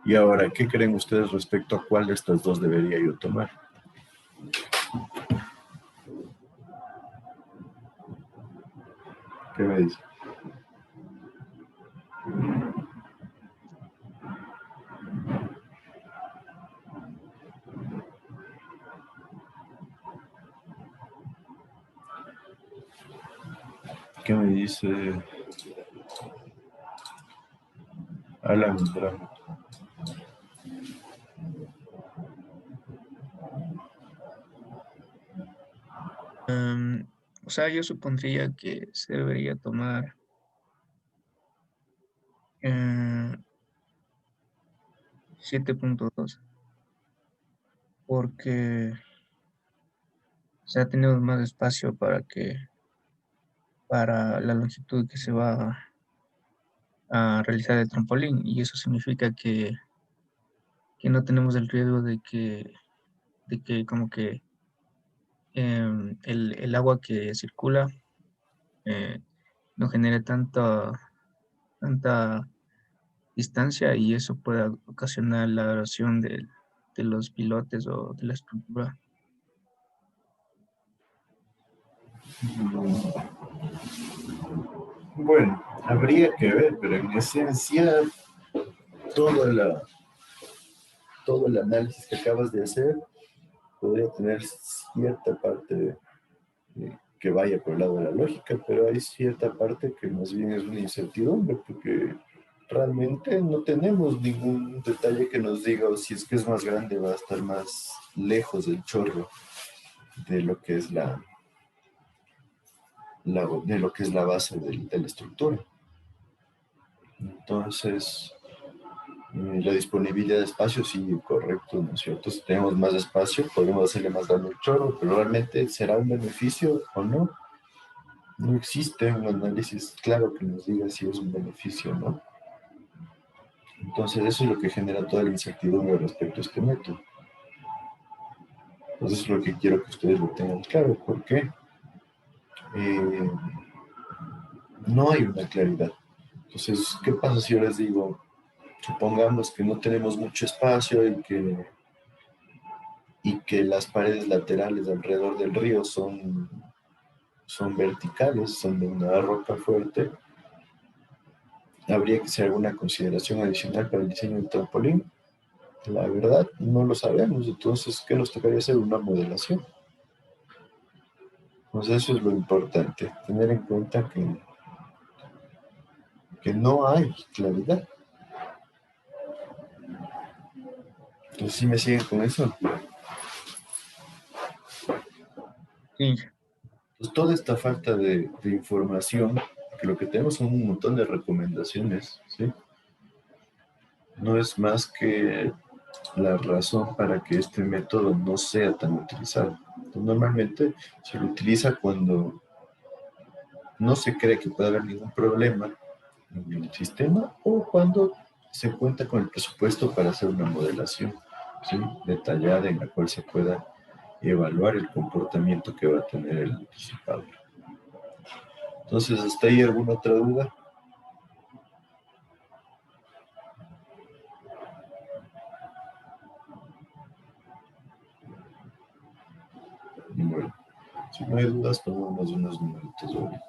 Y ahora, ¿qué creen ustedes respecto a cuál de estas dos debería yo tomar? ¿Qué me dice? ¿Qué me dice Alan Bravo? O sea, yo supondría que se debería tomar 7.2 porque tenemos más espacio para la longitud que se va a realizar el trampolín, y eso significa que no tenemos el riesgo de que como que el agua que circula no genere tanta distancia, y eso pueda ocasionar la erosión de los pilotes o de la estructura. Bueno, habría que ver, pero en esencia todo el análisis que acabas de hacer podría tener cierta parte que vaya por el lado de la lógica, pero hay cierta parte que más bien es una incertidumbre, porque realmente no tenemos ningún detalle que nos diga o si es que es más grande va a estar más lejos del chorro de lo que es la base de la estructura. Entonces, la disponibilidad de espacio, sí, correcto, ¿no es cierto? Si tenemos más espacio, podemos hacerle más daño al chorro, pero realmente será un beneficio o no. No existe un análisis claro que nos diga si es un beneficio o no. Entonces, eso es lo que genera toda la incertidumbre respecto a este método. Entonces, es lo que quiero que ustedes lo tengan claro. ¿Por qué? Eh, no hay una claridad. Entonces, ¿qué pasa si yo les digo, supongamos que no tenemos mucho espacio y que las paredes laterales alrededor del río son verticales, son de una roca fuerte? ¿Habría que hacer alguna consideración adicional para el diseño del trampolín? La verdad, no lo sabemos. Entonces, ¿qué nos tocaría hacer? Una modelación. Pues eso es lo importante, tener en cuenta que no hay claridad. Entonces, ¿sí me siguen con eso? Sí, Pues toda esta falta de información, que lo que tenemos son un montón de recomendaciones, ¿sí? No es más que la razón para que este método no sea tan utilizado. Entonces, normalmente se lo utiliza cuando no se cree que pueda haber ningún problema en el sistema o cuando se cuenta con el presupuesto para hacer una modelación, ¿sí?, detallada en la cual se pueda evaluar el comportamiento que va a tener el disipador. Entonces, ¿hasta ahí alguna otra duda? Bueno, si no hay dudas, tomamos unos minutos ahorita.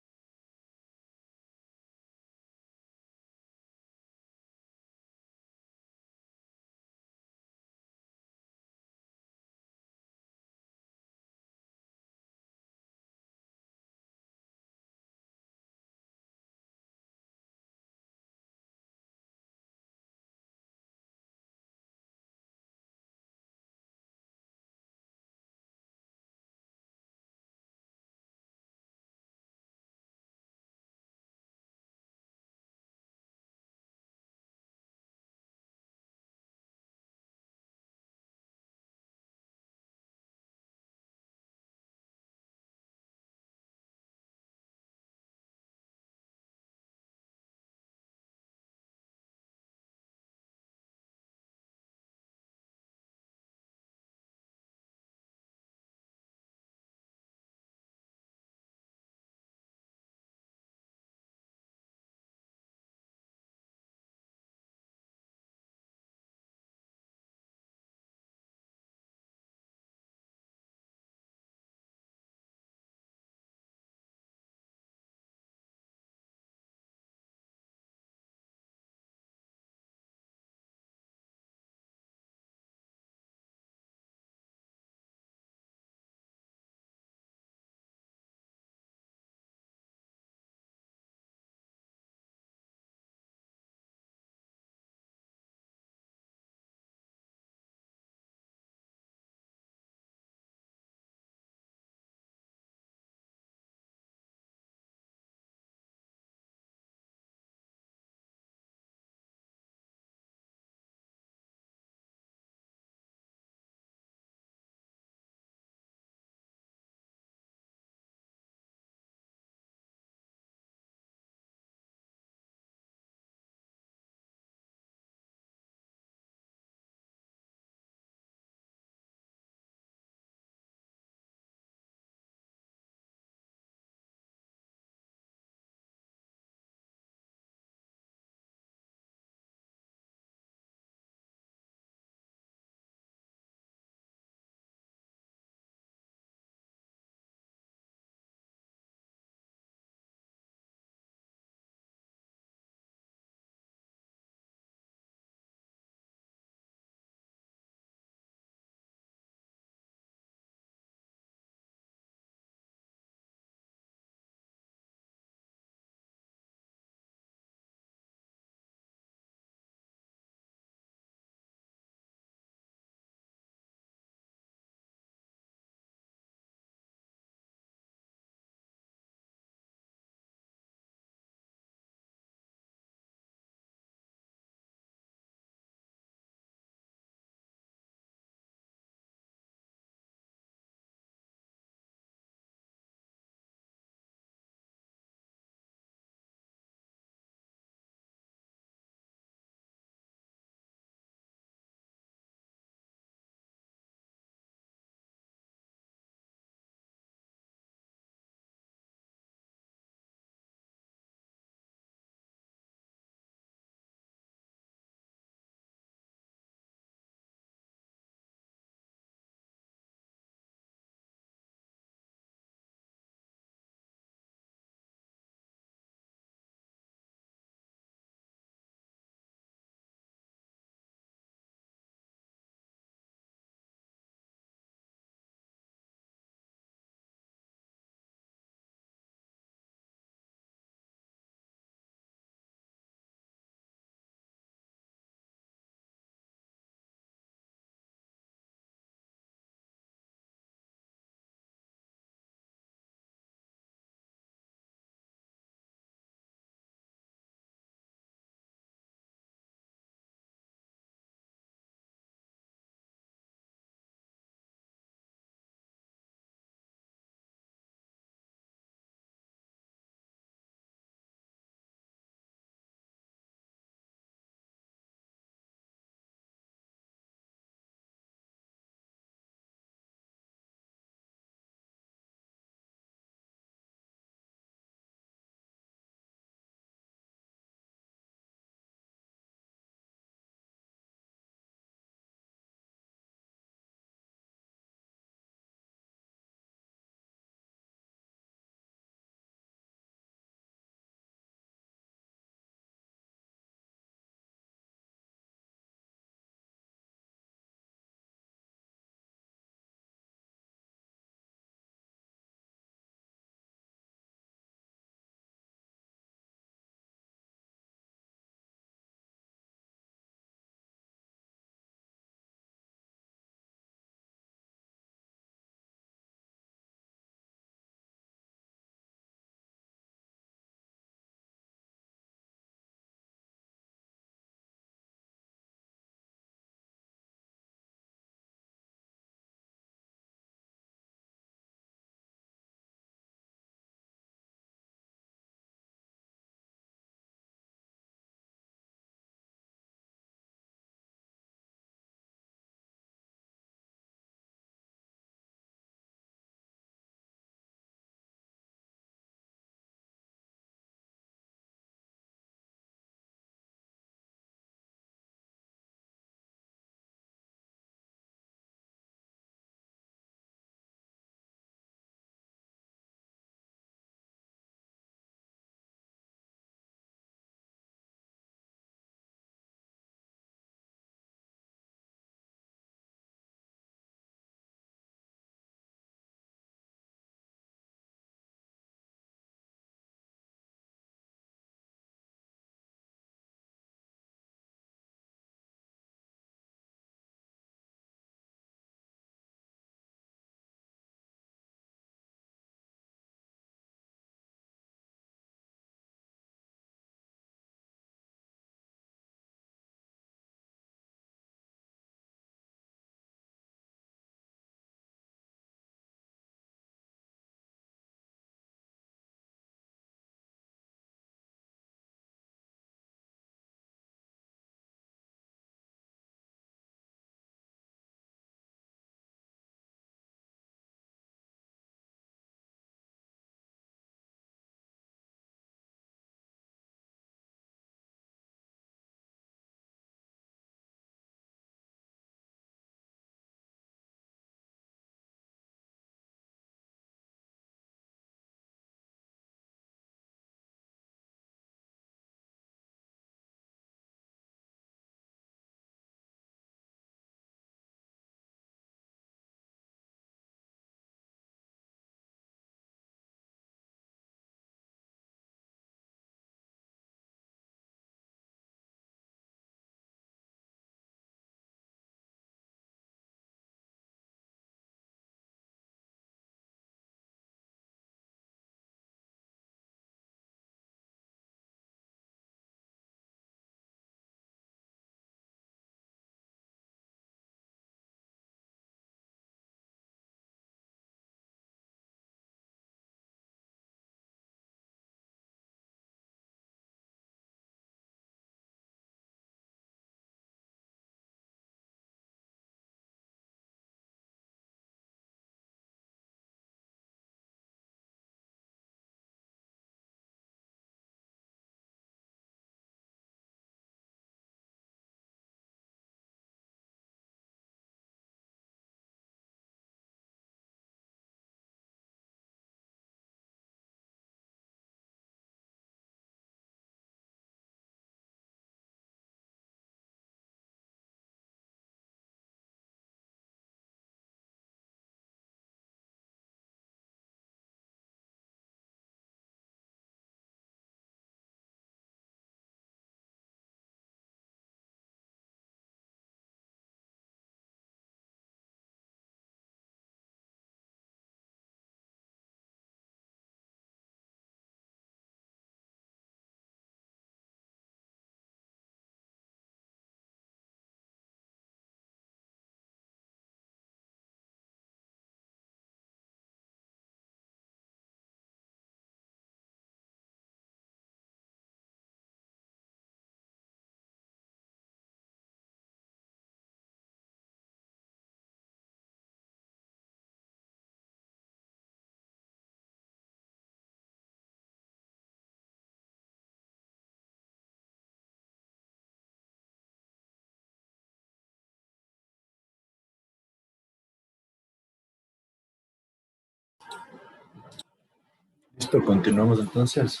Listo, continuamos entonces.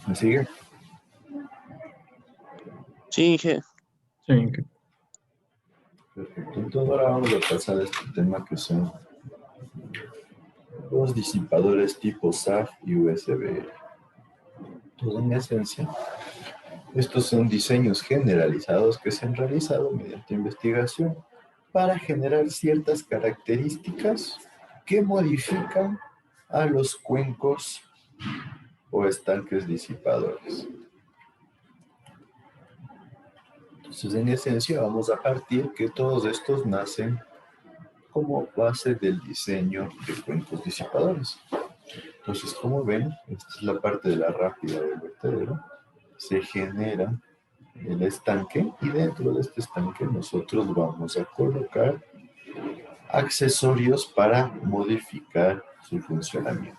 ¿Me sigue? Sí, Inge. Sí, Inge. Perfecto. Entonces ahora vamos a pasar a este tema que son los disipadores tipo SAF y USB. Entonces, en esencia, estos son diseños generalizados que se han realizado mediante investigación para generar ciertas características que modifican a los cuencos o estanques disipadores. Entonces, en esencia, vamos a partir que todos estos nacen como base del diseño de cuencos disipadores. Entonces, como ven, esta es la parte de la rápida del vertedero. Se genera el estanque y dentro de este estanque nosotros vamos a colocar accesorios para modificar su funcionamiento.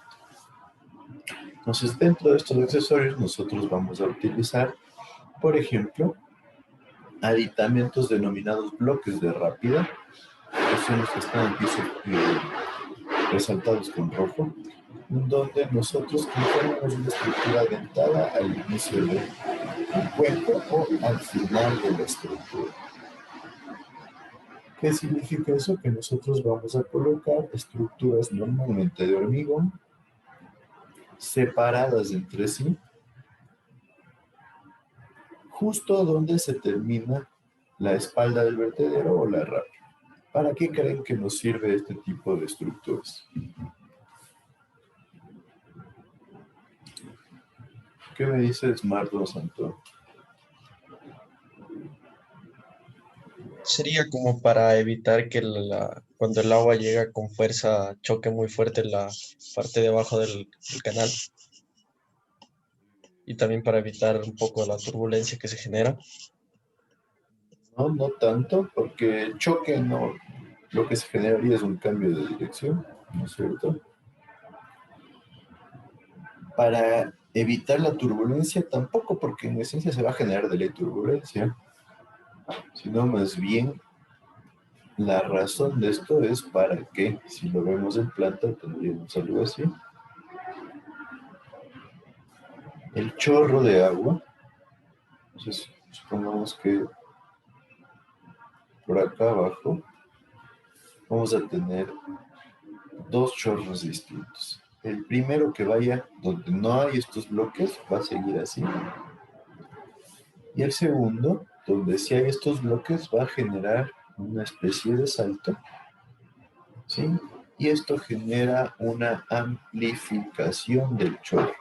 Entonces, dentro de estos accesorios nosotros vamos a utilizar, por ejemplo, aditamentos denominados bloques de rápida, que son los que están aquí resaltados con rojo, donde nosotros conformamos una estructura dentada al inicio del cuenco o al final de la estructura. ¿Qué significa eso? Que nosotros vamos a colocar estructuras normalmente de hormigón separadas entre sí, justo donde se termina la espalda del vertedero o la rápida. ¿Para qué creen que nos sirve este tipo de estructuras? ¿Qué me dice Smarto Santo? Sería como para evitar que cuando el agua llega con fuerza choque muy fuerte la parte de abajo del canal. Y también para evitar un poco la turbulencia que se genera. No, no tanto, porque choque no. Lo que se generaría es un cambio de dirección, ¿no es cierto? Para evitar la turbulencia tampoco, porque en esencia se va a generar de ley turbulencia, sino más bien la razón de esto es para que, si lo vemos en planta, tendríamos algo así. El chorro de agua, entonces supongamos que por acá abajo vamos a tener dos chorros distintos. El primero que vaya donde no hay estos bloques va a seguir así. Y el segundo, donde sí hay estos bloques, va a generar una especie de salto, ¿sí? Y esto genera una amplificación del chorro.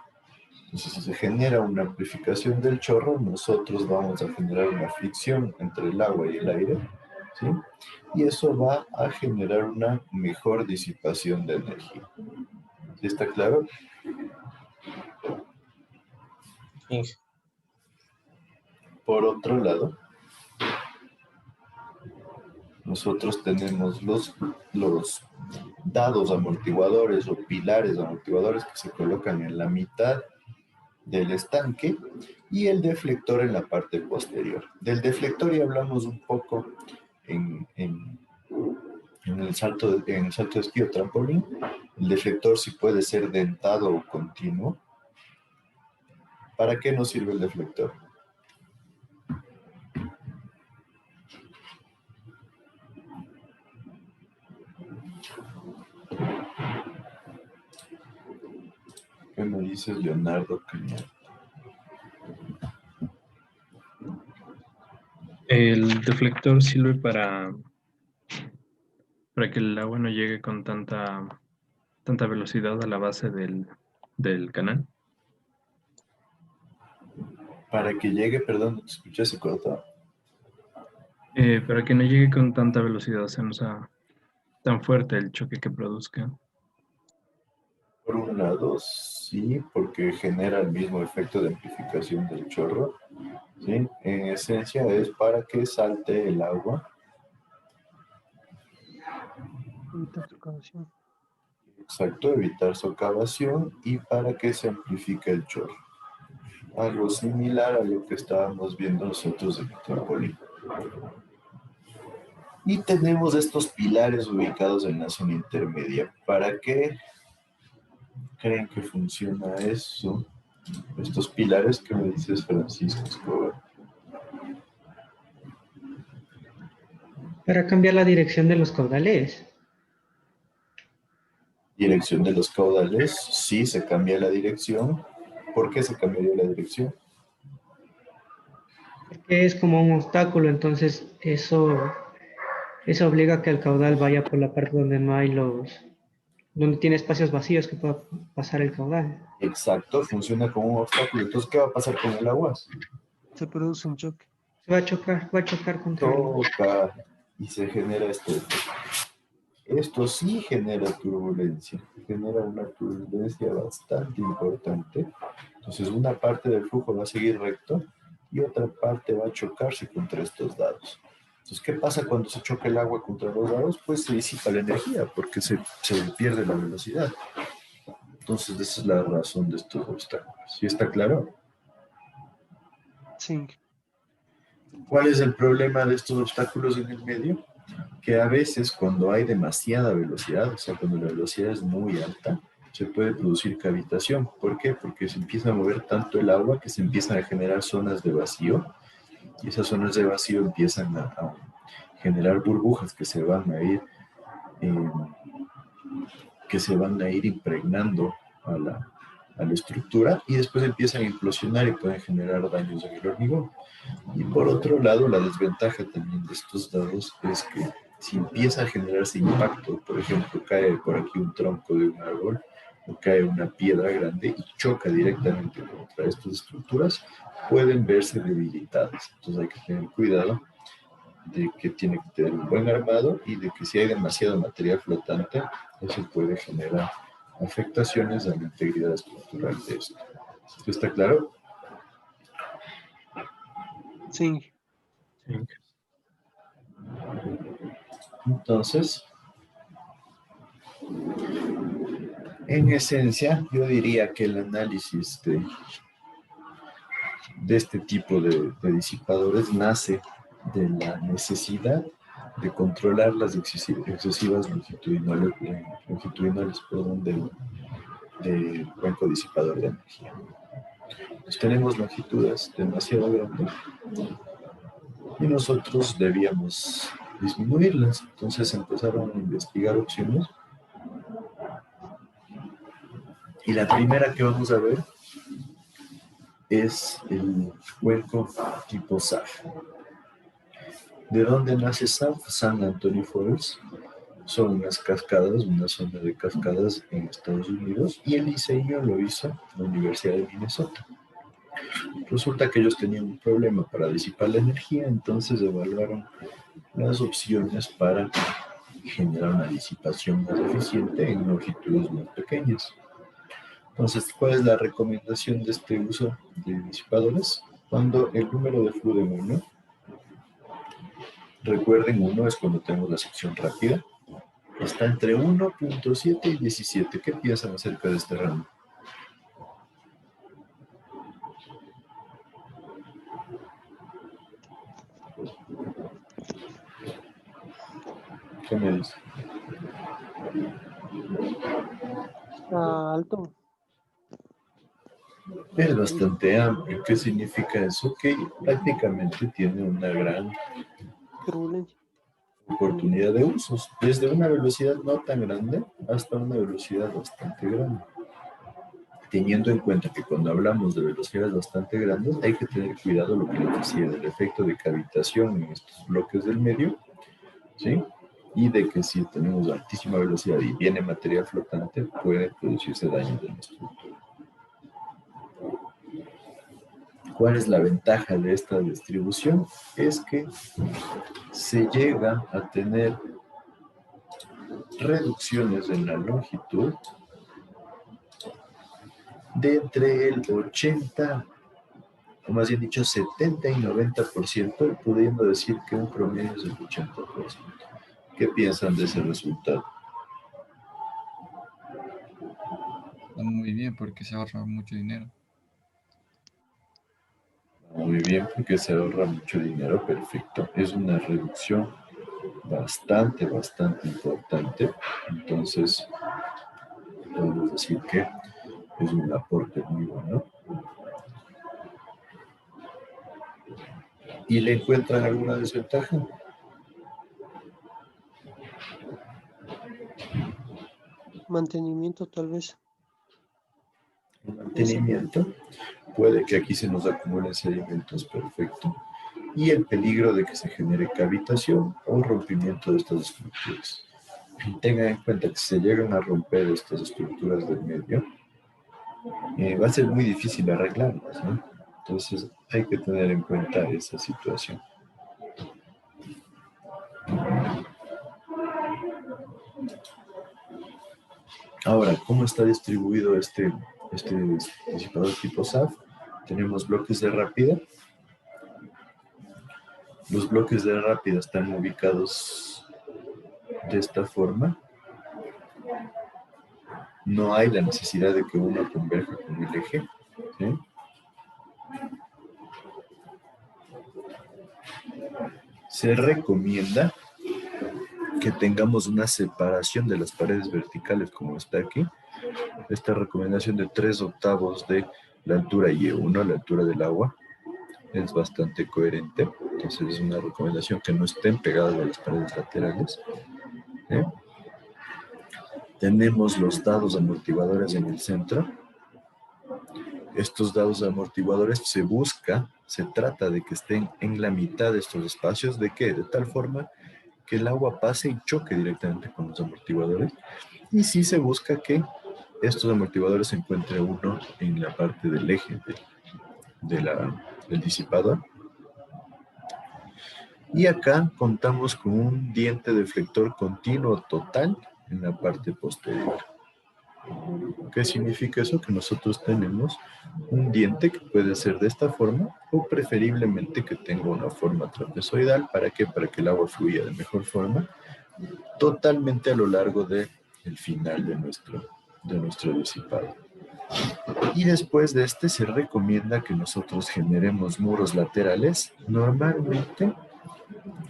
Entonces, si se genera una amplificación del chorro, nosotros vamos a generar una fricción entre el agua y el aire, ¿sí? Y eso va a generar una mejor disipación de energía. ¿Sí está claro? Sí. Por otro lado, nosotros tenemos los dados amortiguadores o pilares amortiguadores que se colocan en la mitad del estanque y el deflector en la parte posterior. Del deflector ya hablamos un poco en el salto de esquí o trampolín. El deflector sí puede ser dentado o continuo. ¿Para qué nos sirve el deflector? ¿Qué me dices, Leonardo Cañar? El deflector sirve para que el agua no llegue con tanta velocidad a la base del canal. Para que llegue, perdón, no te escuché, se cortó. Para que no llegue con tanta velocidad, o sea, no sea tan fuerte el choque que produzca. Por un lado, sí, porque genera el mismo efecto de amplificación del chorro. ¿Sí? En esencia es para que salte el agua. Evitar socavación. Exacto, evitar socavación y para que se amplifique el chorro. Algo similar a lo que estábamos viendo nosotros en el trampolín. Y tenemos estos pilares ubicados en la zona intermedia. ¿Para qué creen que funciona eso? Estos pilares que me dices, Francisco Escobar. Para cambiar la dirección de los caudales. Dirección de los caudales, sí se cambia la dirección. ¿Por qué se cambiaría la dirección? Porque es como un obstáculo, entonces eso obliga a que el caudal vaya por la parte donde no hay donde tiene espacios vacíos que pueda pasar el caudal. Exacto, funciona como un obstáculo. Entonces, ¿qué va a pasar con el agua? Se produce un choque. Se va a chocar contra Toca y se genera este efecto. Esto sí genera una turbulencia bastante importante. Entonces, una parte del flujo va a seguir recto y otra parte va a chocarse contra estos dados. Entonces, ¿qué pasa cuando se choca el agua contra los dados? Pues se disipa la energía porque se pierde la velocidad. Entonces, esa es la razón de estos obstáculos. ¿Sí está claro? Sí. ¿Cuál es el problema de estos obstáculos en el medio? Que a veces cuando hay demasiada velocidad, o sea, cuando la velocidad es muy alta, se puede producir cavitación. ¿Por qué? Porque se empieza a mover tanto el agua que se empiezan a generar zonas de vacío y esas zonas de vacío empiezan a generar burbujas que se van a ir impregnando a la estructura y después empiezan a implosionar y pueden generar daños en el hormigón. Y por otro lado, la desventaja también de estos dados es que si empieza a generarse impacto, por ejemplo, cae por aquí un tronco de un árbol o cae una piedra grande y choca directamente contra estas estructuras, pueden verse debilitadas. Entonces hay que tener cuidado de que tiene que tener un buen armado y de que si hay demasiado material flotante, eso puede generar afectaciones a la integridad estructural de esto. ¿Esto está claro? Sí. Entonces, en esencia, yo diría que el análisis de este tipo de disipadores nace de la necesidad de controlar las excesivas longitudinales del cuenco disipador de energía. Pues tenemos longitudes demasiado grandes y nosotros debíamos disminuirlas. Entonces empezaron a investigar opciones y la primera que vamos a ver es el cuenco tipo SAF. ¿De dónde nace SAF? San Antonio Falls. Son unas cascadas, una zona de cascadas en Estados Unidos, y el diseño lo hizo la Universidad de Minnesota. Resulta que ellos tenían un problema para disipar la energía, entonces evaluaron las opciones para generar una disipación más eficiente en longitudes más pequeñas. Entonces, ¿cuál es la recomendación de este uso de disipadores? Cuando el número de Flu de 1, recuerden, 1 es cuando tenemos la sección rápida, está entre 1.7 y 17. ¿Qué piensan acerca de este rango? ¿Qué me dice? Está alto. Es bastante amplio. ¿Qué significa eso? Que prácticamente tiene una gran Turbulencia. oportunidad de usos, desde una velocidad no tan grande hasta una velocidad bastante grande. Teniendo en cuenta que cuando hablamos de velocidades bastante grandes, hay que tener cuidado lo que les decía del efecto de cavitación en estos bloques del medio, ¿sí? Y de que si tenemos altísima velocidad y viene material flotante, puede producirse daño de la estructura. ¿Cuál es la ventaja de esta distribución? Es que se llega a tener reducciones en la longitud de entre el 80, o más bien dicho 70 y 90%, pudiendo decir que un promedio es el 80%. ¿Qué piensan de ese resultado? Muy bien, porque se ahorra mucho dinero. Muy bien, porque se ahorra mucho dinero, perfecto. Es una reducción bastante importante. Entonces, podemos decir que es un aporte muy bueno. ¿Y le encuentran alguna desventaja? Mantenimiento tal vez. Mantenimiento. Puede que aquí se nos acumulen sedimentos, perfecto. Y el peligro de que se genere cavitación o rompimiento de estas estructuras. Tengan en cuenta que si se llegan a romper estas estructuras del medio, va a ser muy difícil arreglarlas, ¿no? Entonces hay que tener en cuenta esa situación. Ahora, ¿cómo está distribuido este disipador tipo SAF? Tenemos bloques de rápida. Los bloques de rápida están ubicados de esta forma. No hay la necesidad de que uno converja con el eje, ¿sí? Se recomienda que tengamos una separación de las paredes verticales como está aquí. Esta recomendación de 3/8 de la altura Y1, la altura del agua, es bastante coherente. Entonces es una recomendación que no estén pegadas a las paredes laterales. ¿Sí? Tenemos los dados amortiguadores en el centro. Estos dados amortiguadores se trata de que estén en la mitad de estos espacios. ¿De qué? De tal forma que el agua pase y choque directamente con los amortiguadores. Y sí se busca que estos amortiguadores se encuentre uno en la parte del eje del disipador. Y acá contamos con un diente deflector continuo total en la parte posterior. ¿Qué significa eso? Que nosotros tenemos un diente que puede ser de esta forma o preferiblemente que tenga una forma trapezoidal. ¿Para qué? Para que el agua fluya de mejor forma totalmente a lo largo del final de nuestro disipado. Y después de este se recomienda que nosotros generemos muros laterales normalmente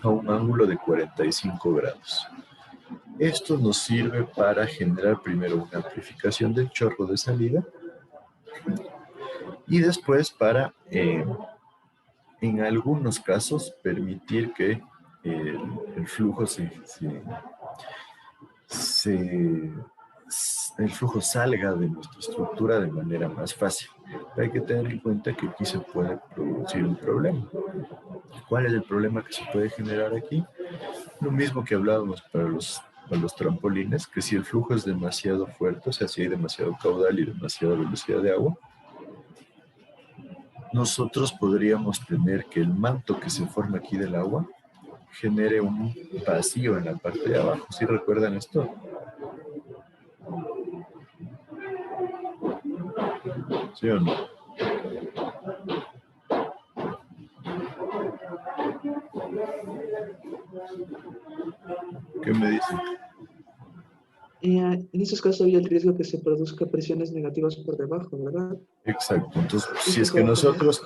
a un ángulo de 45 grados. Esto nos sirve para generar primero una amplificación del chorro de salida y después para, en algunos casos, permitir que el flujo el flujo salga de nuestra estructura de manera más fácil. Hay que tener en cuenta que aquí se puede producir un problema. ¿Cuál es el problema que se puede generar aquí? Lo mismo que hablábamos para los trampolines, que si el flujo es demasiado fuerte, o sea, si hay demasiado caudal y demasiada velocidad de agua, nosotros podríamos tener que el manto que se forma aquí del agua genere un vacío en la parte de abajo. ¿Sí recuerdan esto? ¿Sí o no? ¿Qué me dicen? En esos casos había el riesgo que se produzca presiones negativas por debajo, ¿verdad? Exacto. Entonces, si es que nosotros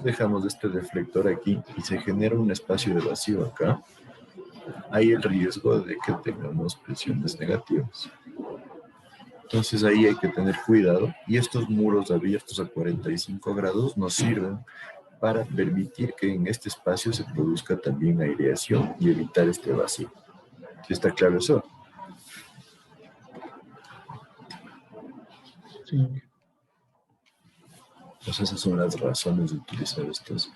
dejamos este deflector aquí y se genera un espacio de vacío acá, hay el riesgo de que tengamos presiones negativas. Entonces ahí hay que tener cuidado y estos muros abiertos a 45 grados nos sirven para permitir que en este espacio se produzca también aireación y evitar este vacío. ¿Sí está claro eso? Sí. Pues esas son las razones de utilizar estas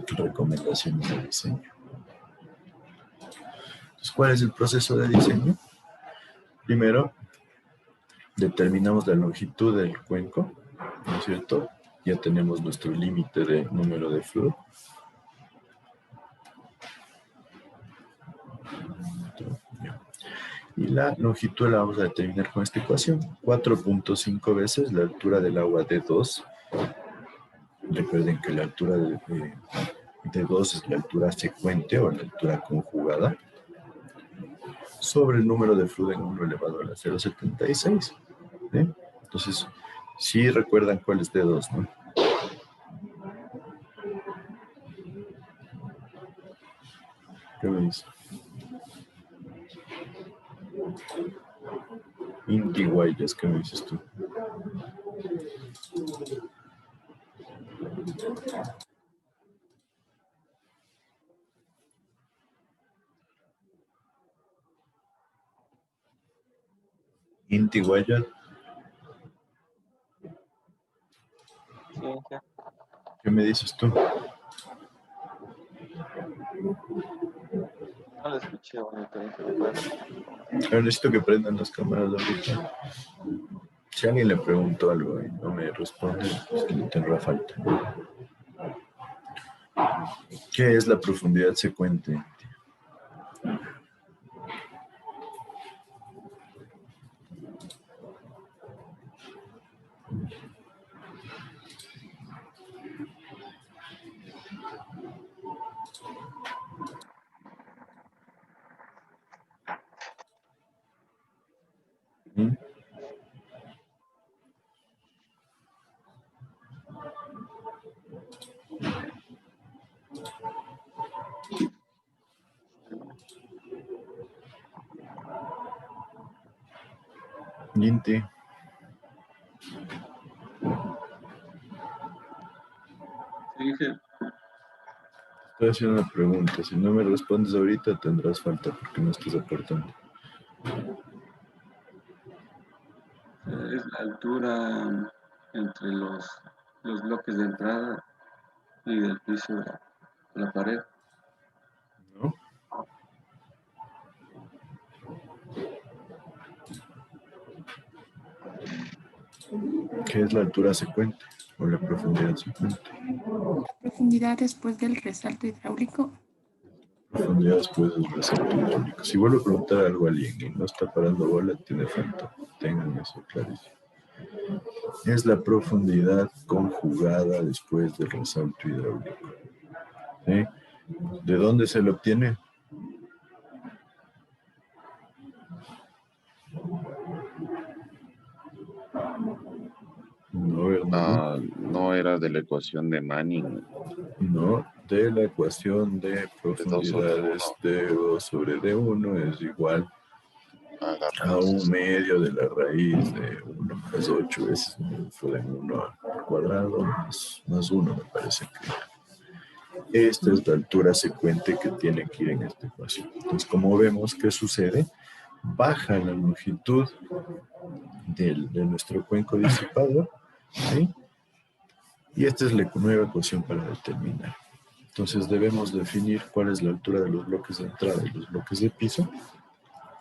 recomendaciones de diseño. Entonces, ¿cuál es el proceso de diseño? Primero, determinamos la longitud del cuenco, ¿no es cierto? Ya tenemos nuestro límite de número de flujo. Y la longitud la vamos a determinar con esta ecuación. 4.5 veces la altura del agua D2. Recuerden que la altura de D2 es la altura secuente o la altura conjugada sobre el número de flujo en 1 elevado a la 0.76. ¿Sí? Entonces, sí recuerdan cuál es D2, ¿no? ¿Qué me dice? Inti Guayas, ¿qué me dices tú? Inti Guayas. ¿Qué me dices tú? No lo escuché, bonito. Ahora necesito que prendan las cámaras ahorita. Si alguien le preguntó algo y no me responde, es que le tendrá falta. ¿Qué es la profundidad secuente? ¿Mm? Inti. Estoy haciendo una pregunta. Si no me respondes ahorita, tendrás falta porque no estás aportando. Es la altura entre los bloques de entrada y del piso de la pared. ¿No? ¿Qué es la altura secuente o la profundidad secuente? Profundidad después del resalto hidráulico. Profundidad después del resalto hidráulico. Si vuelvo a preguntar algo a alguien y no está parando bola, tiene falta. Tengan eso clarísimo. Es la profundidad conjugada después del resalto hidráulico. ¿Sí? ¿De dónde se lo obtiene? No, ¿verdad? No era de la ecuación de Manning. No, de la ecuación de profundidades de 2 sobre D1 es igual a 1 medio de la raíz de 1 más 8 veces de 1 al cuadrado más 1, me parece que. Esta es la altura secuente que tiene que ir en esta ecuación. Entonces, como vemos, ¿qué sucede? Baja la longitud de nuestro cuenco disipador, ¿sí? Y esta es la nueva ecuación para determinar. Entonces debemos definir cuál es la altura de los bloques de entrada y los bloques de piso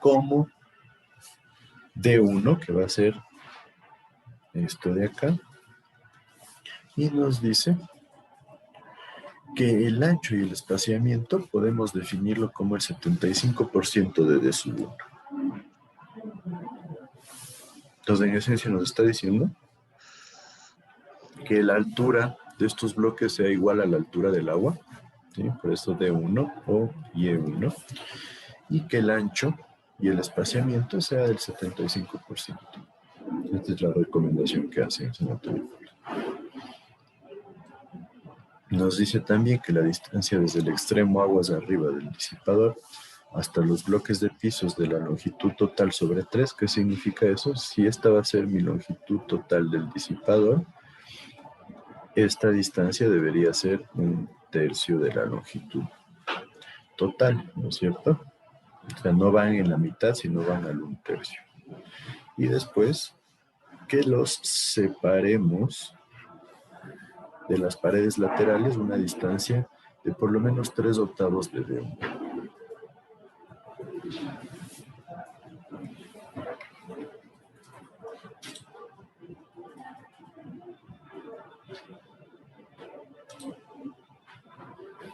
como D1, que va a ser esto de acá. Y nos dice que el ancho y el espaciamiento podemos definirlo como el 75% de D sub 1. Entonces, en esencia nos está diciendo que la altura de estos bloques sea igual a la altura del agua, ¿sí? Por eso D1 o Y1, y que el ancho y el espaciamiento sea del 75%. Esta es la recomendación que hace el Senatorio. Nos dice también que la distancia desde el extremo aguas arriba del disipador hasta los bloques de pisos de la longitud total sobre 3. ¿Qué significa eso? Si esta va a ser mi longitud total del disipador, esta distancia debería ser 1/3 de la longitud total, ¿no es cierto? O sea, no van en la mitad, sino van al 1/3. Y después, que los separemos de las paredes laterales una distancia de por lo menos 3/8 de D1.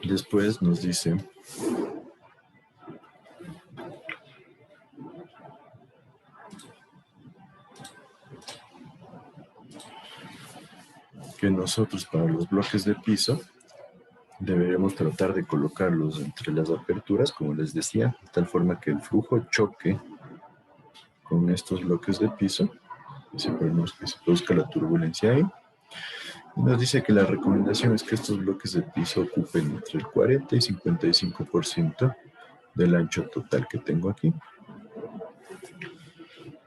Después nos dice que nosotros para los bloques de piso deberemos tratar de colocarlos entre las aperturas, como les decía, de tal forma que el flujo choque con estos bloques de piso, que se produzca la turbulencia ahí. Y nos dice que la recomendación es que estos bloques de piso ocupen entre el 40 y 55% del ancho total que tengo aquí.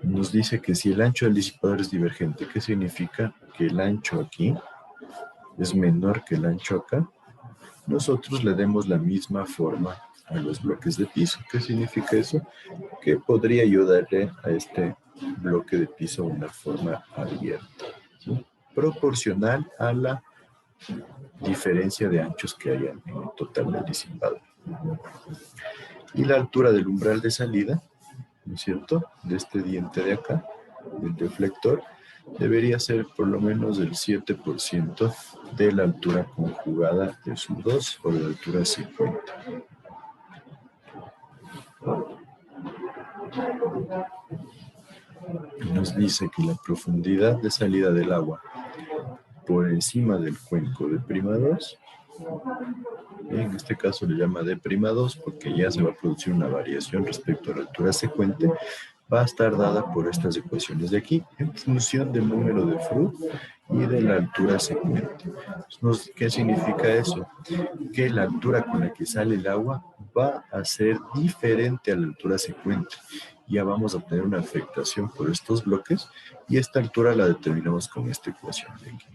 Nos dice que si el ancho del disipador es divergente, ¿qué significa? Que el ancho aquí es menor que el ancho acá. Nosotros le demos la misma forma a los bloques de piso. ¿Qué significa eso? Que podría ayudarle a este bloque de piso una forma abierta, ¿sí? Proporcional a la diferencia de anchos que haya en el total del disipador. Y la altura del umbral de salida, ¿no es cierto?, de este diente de acá, del deflector, debería ser por lo menos del 7% de la altura conjugada de su 2 o de la altura 50. Nos dice que la profundidad de salida del agua por encima del cuenco de prima 2, en este caso le llama de prima 2 porque ya se va a producir una variación respecto a la altura secuente, va a estar dada por estas ecuaciones de aquí en función del número de Froude y de la altura secuente. ¿Qué significa eso? Que la altura con la que sale el agua va a ser diferente a la altura secuente. Ya vamos a tener una afectación por estos bloques y esta altura la determinamos con esta ecuación de aquí.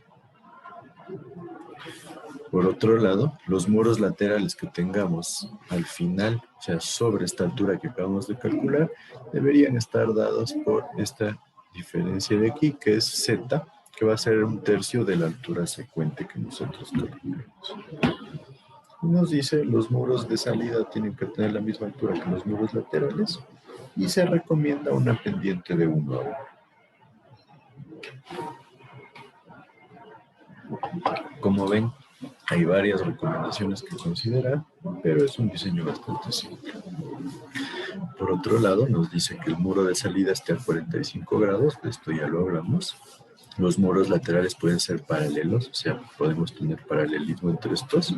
Por otro lado, los muros laterales que tengamos al final, o sea, sobre esta altura que acabamos de calcular, deberían estar dados por esta diferencia de aquí, que es Z, que va a ser 1/3 de la altura secuente que nosotros calculamos. Nos dice, los muros de salida tienen que tener la misma altura que los muros laterales y se recomienda una pendiente de 1 a 1. Como ven, hay varias recomendaciones que considerar, pero es un diseño bastante simple. Por otro lado, nos dice que el muro de salida esté a 45 grados, de esto ya lo hablamos. Los muros laterales pueden ser paralelos, o sea, podemos tener paralelismo entre estos,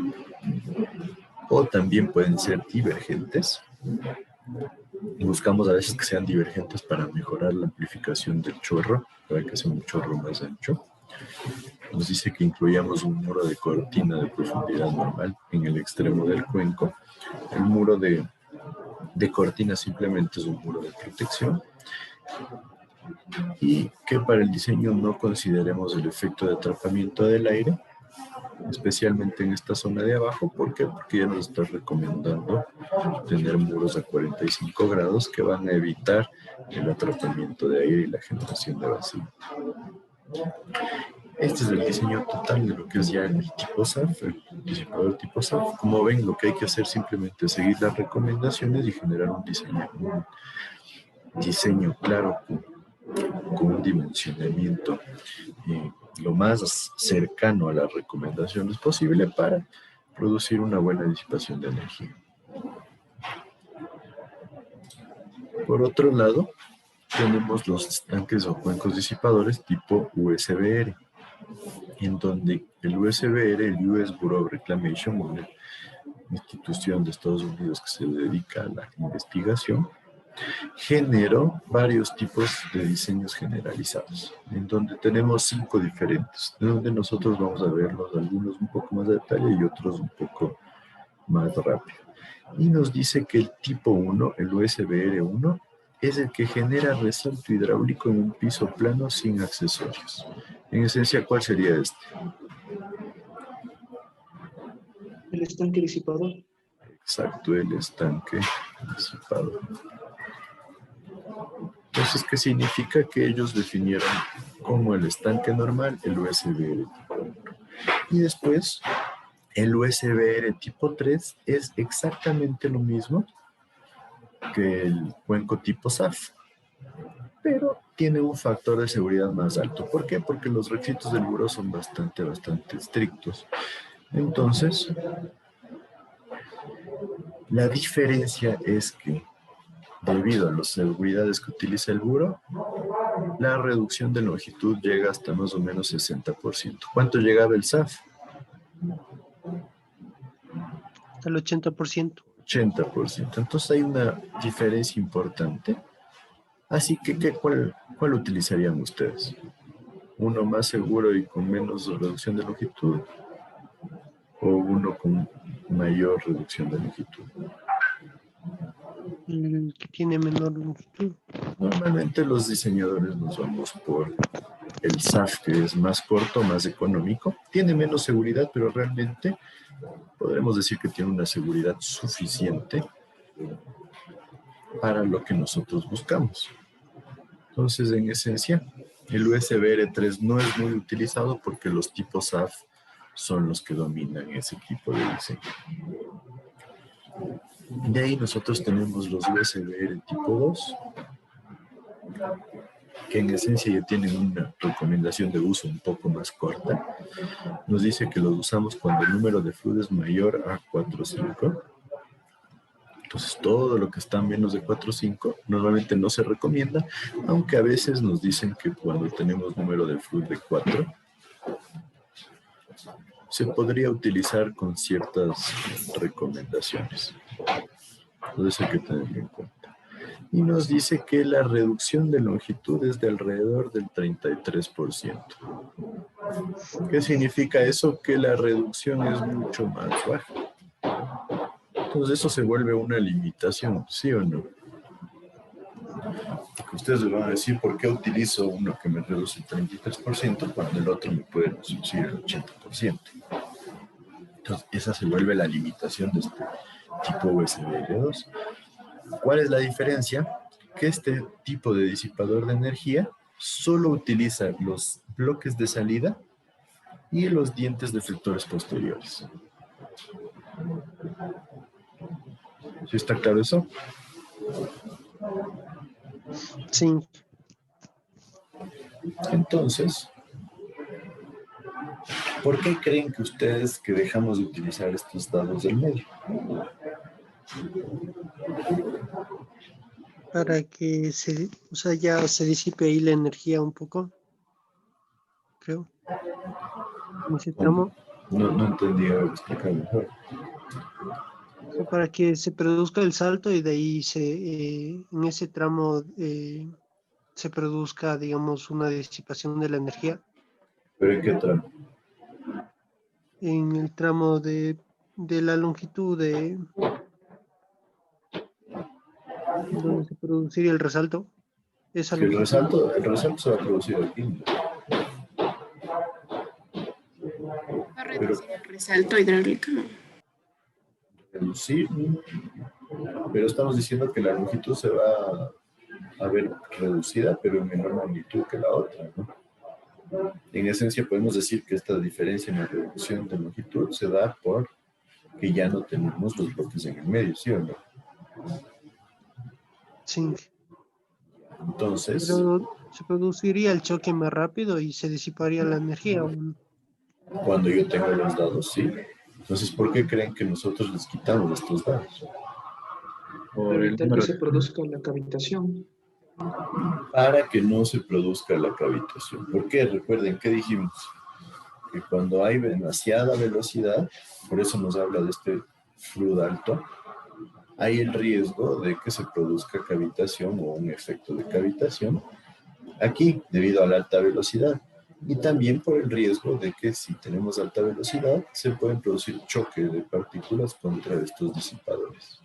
o también pueden ser divergentes. Buscamos a veces que sean divergentes para mejorar la amplificación del chorro, para que sea un chorro más ancho. Nos dice que incluyamos un muro de cortina de profundidad normal en el extremo del cuenco. El muro de cortina simplemente es un muro de protección. Y que para el diseño no consideremos el efecto de atrapamiento del aire, especialmente en esta zona de abajo. ¿Por qué? Porque ya nos está recomendando tener muros a 45 grados que van a evitar el atrapamiento de aire y la generación de vacío. Este es el diseño total de lo que es ya el tipo SAF, el disipador tipo SAF. Como ven, lo que hay que hacer simplemente es seguir las recomendaciones y generar un diseño claro con un dimensionamiento lo más cercano a las recomendaciones posible para producir una buena disipación de energía. Por otro lado, tenemos los estanques o cuencos disipadores tipo USBR, en donde el USBR, el US Bureau of Reclamation, una institución de Estados Unidos que se dedica a la investigación, generó varios tipos de diseños generalizados, en donde tenemos 5 diferentes, de donde nosotros vamos a verlos, algunos un poco más de detalle y otros un poco más rápido. Y nos dice que el tipo 1, el USBR1, es el que genera resalto hidráulico en un piso plano sin accesorios. En esencia, ¿cuál sería este? El estanque disipador. Exacto, el estanque disipador. Entonces, ¿qué significa? Que ellos definieron como el estanque normal el USBR tipo 1. Y después, el USBR tipo 3 es exactamente lo mismo que el cuenco tipo SAF, pero tiene un factor de seguridad más alto. ¿Por qué? Porque los requisitos del buró son bastante estrictos. Entonces, la diferencia es que debido a las seguridades que utiliza el buró, la reducción de longitud llega hasta más o menos 60%. ¿Cuánto llegaba el SAF? Hasta el 80%. 80%. Entonces hay una diferencia importante. Así que ¿cuál utilizarían ustedes? ¿Uno más seguro y con menos reducción de longitud? ¿O uno con mayor reducción de longitud? El que tiene menor longitud. Normalmente los diseñadores nos vamos por el SAF, que es más corto, más económico. Tiene menos seguridad, pero realmente podremos decir que tiene una seguridad suficiente para lo que nosotros buscamos. Entonces, en esencia, el USB R3 no es muy utilizado porque los tipos SAF son los que dominan ese tipo de diseño. De ahí nosotros tenemos los USB R tipo 2, que en esencia ya tienen una recomendación de uso un poco más corta. Nos dice que los usamos cuando el número de fluid es mayor a 4,5. Entonces todo lo que está menos de 4,5 normalmente no se recomienda, aunque a veces nos dicen que cuando tenemos número de fluid de 4, se podría utilizar con ciertas recomendaciones. Entonces hay que tenerlo en cuenta. Y nos dice que la reducción de longitud es de alrededor del 33%. ¿Qué significa eso? Que la reducción es mucho más baja. Entonces eso se vuelve una limitación, ¿sí o no? Porque ustedes me van a decir, ¿por qué utilizo uno que me reduce el 33% cuando el otro me puede reducir el 80%? Entonces esa se vuelve la limitación de este tipo USB L2. ¿Cuál es la diferencia? Que este tipo de disipador de energía solo utiliza los bloques de salida y los dientes deflectores posteriores. ¿Sí está claro eso? Sí. Entonces, ¿por qué creen que ustedes que dejamos de utilizar estos dados del medio? Para que ya se disipe ahí la energía un poco, creo. En ese tramo. No entendí, explicar mejor. Para que se produzca el salto y de ahí en ese tramo se produzca, digamos, una disipación de la energía. ¿Pero en qué tramo? En el tramo de la longitud donde se produciría el resalto. Esa El resalto se va a producir aquí. ¿Va a reducir el resalto hidráulico? Reducir, pero estamos diciendo que la longitud se va a ver reducida, pero en menor magnitud que la otra, ¿no? En esencia podemos decir que esta diferencia en la reducción de longitud se da por que ya no tenemos los bloques en el medio, ¿sí o no? Sí. Entonces... Pero se produciría el choque más rápido y se disiparía la energía. Cuando yo tengo los dados, sí. Entonces, ¿por qué creen que nosotros les quitamos estos dados? Para evitar que se produzca la cavitación. Para que no se produzca la cavitación. ¿Por qué? Recuerden, ¿qué dijimos? Que cuando hay demasiada velocidad, por eso nos habla de este fluid alto, hay el riesgo de que se produzca cavitación o un efecto de cavitación aquí, debido a la alta velocidad. Y también por el riesgo de que si tenemos alta velocidad, se pueden producir choques de partículas contra estos disipadores.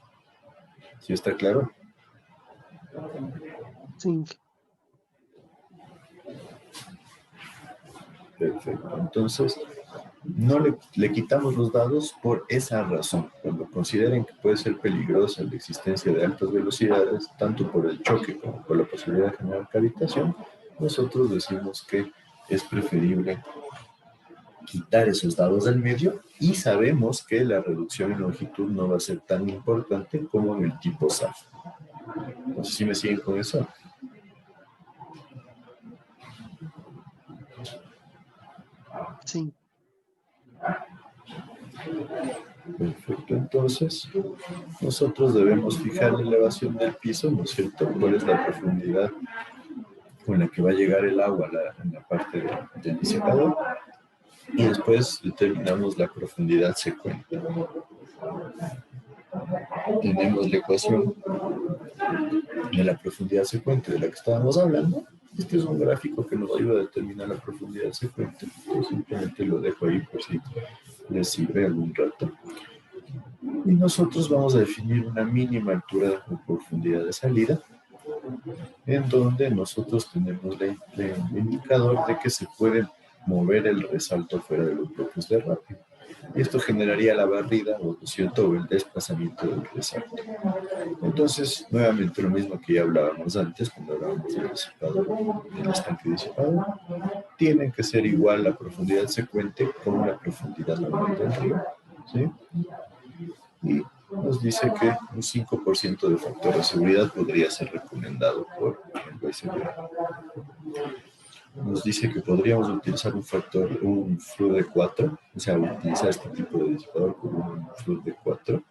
¿Sí está claro? Sí. Perfecto. Entonces, no le quitamos los dados por esa razón. Cuando consideren que puede ser peligrosa la existencia de altas velocidades, tanto por el choque como por la posibilidad de generar cavitación, nosotros decimos que es preferible quitar esos dados del medio y sabemos que la reducción en longitud no va a ser tan importante como en el tipo SAF. No sé si me siguen con eso. Sí. Perfecto, entonces nosotros debemos fijar la elevación del piso, ¿no es cierto? ¿Cuál es la profundidad con la que va a llegar el agua en la parte del disipador? Y después determinamos la profundidad secuente. Tenemos la ecuación de la profundidad secuente de la que estábamos hablando. Este es un gráfico que nos ayuda a determinar la profundidad secuente. Yo simplemente lo dejo ahí por si les sirve algún rato. Y nosotros vamos a definir una mínima altura o profundidad de salida, en donde nosotros tenemos el indicador de que se puede mover el resalto fuera de los bloques de rápido. Esto generaría la barrida, o ¿cierto?, o el desplazamiento del resalto. Entonces, nuevamente lo mismo que ya hablábamos antes, cuando hablábamos del disipador, del estanque disipador, tienen que ser igual la profundidad secuente con la profundidad normal del río, ¿sí? Y nos dice que un 5% de factor de seguridad podría ser recomendado por el ICD. Nos dice que podríamos utilizar un FLU de 4, o sea, utilizar este tipo de disipador con un FLU de 4,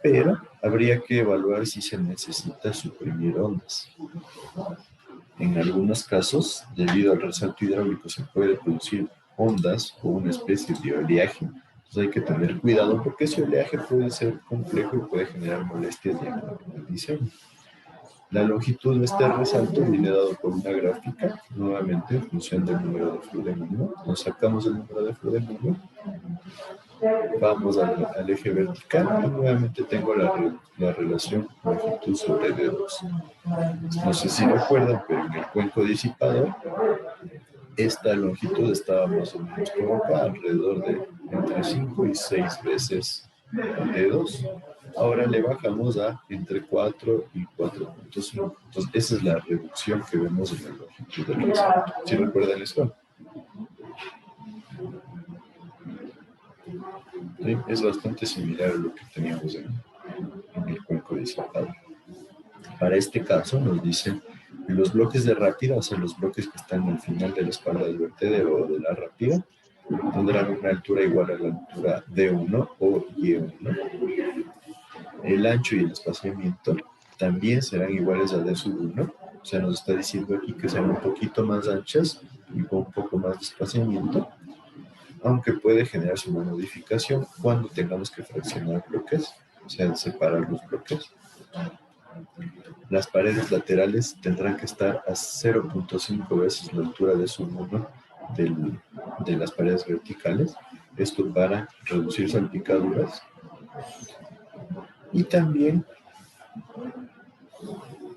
pero habría que evaluar si se necesita suprimir ondas. En algunos casos, debido al resalto hidráulico, se puede producir ondas o una especie de oleaje. Entonces hay que tener cuidado porque ese oleaje puede ser complejo y puede generar molestias en el diseño. La longitud de este resalto viene dado por una gráfica, nuevamente en función del número de FLU de mínimo. Nos sacamos el número de FLU de mínimo, vamos al eje vertical y nuevamente tengo la relación longitud sobre D2. No sé si recuerdan, pero en el cuenco disipador, esta longitud estaba más o menos como acá, alrededor de entre 5 y 6 veces D2. Ahora le bajamos a entre 4 y 4.5. Entonces, esa es la reducción que vemos en la longitud del resalto. ¿Sí recuerdan esto? ¿Sí? Es bastante similar a lo que teníamos en el cuenco disipado. Para este caso nos dicen que los bloques de rápida, o sea, los bloques que están al final de la espalda del vertedero o de la rápida, tendrán una altura igual a la altura D1 o Y1. El ancho y el espaciamiento también serán iguales a D sub 1. O sea, nos está diciendo aquí que serán un poquito más anchas y con un poco más de espaciamiento, aunque puede generarse una modificación cuando tengamos que fraccionar bloques, o sea, separar los bloques. Las paredes laterales tendrán que estar a 0.5 veces la altura de sub 1 de las paredes verticales. Esto para reducir salpicaduras. Y también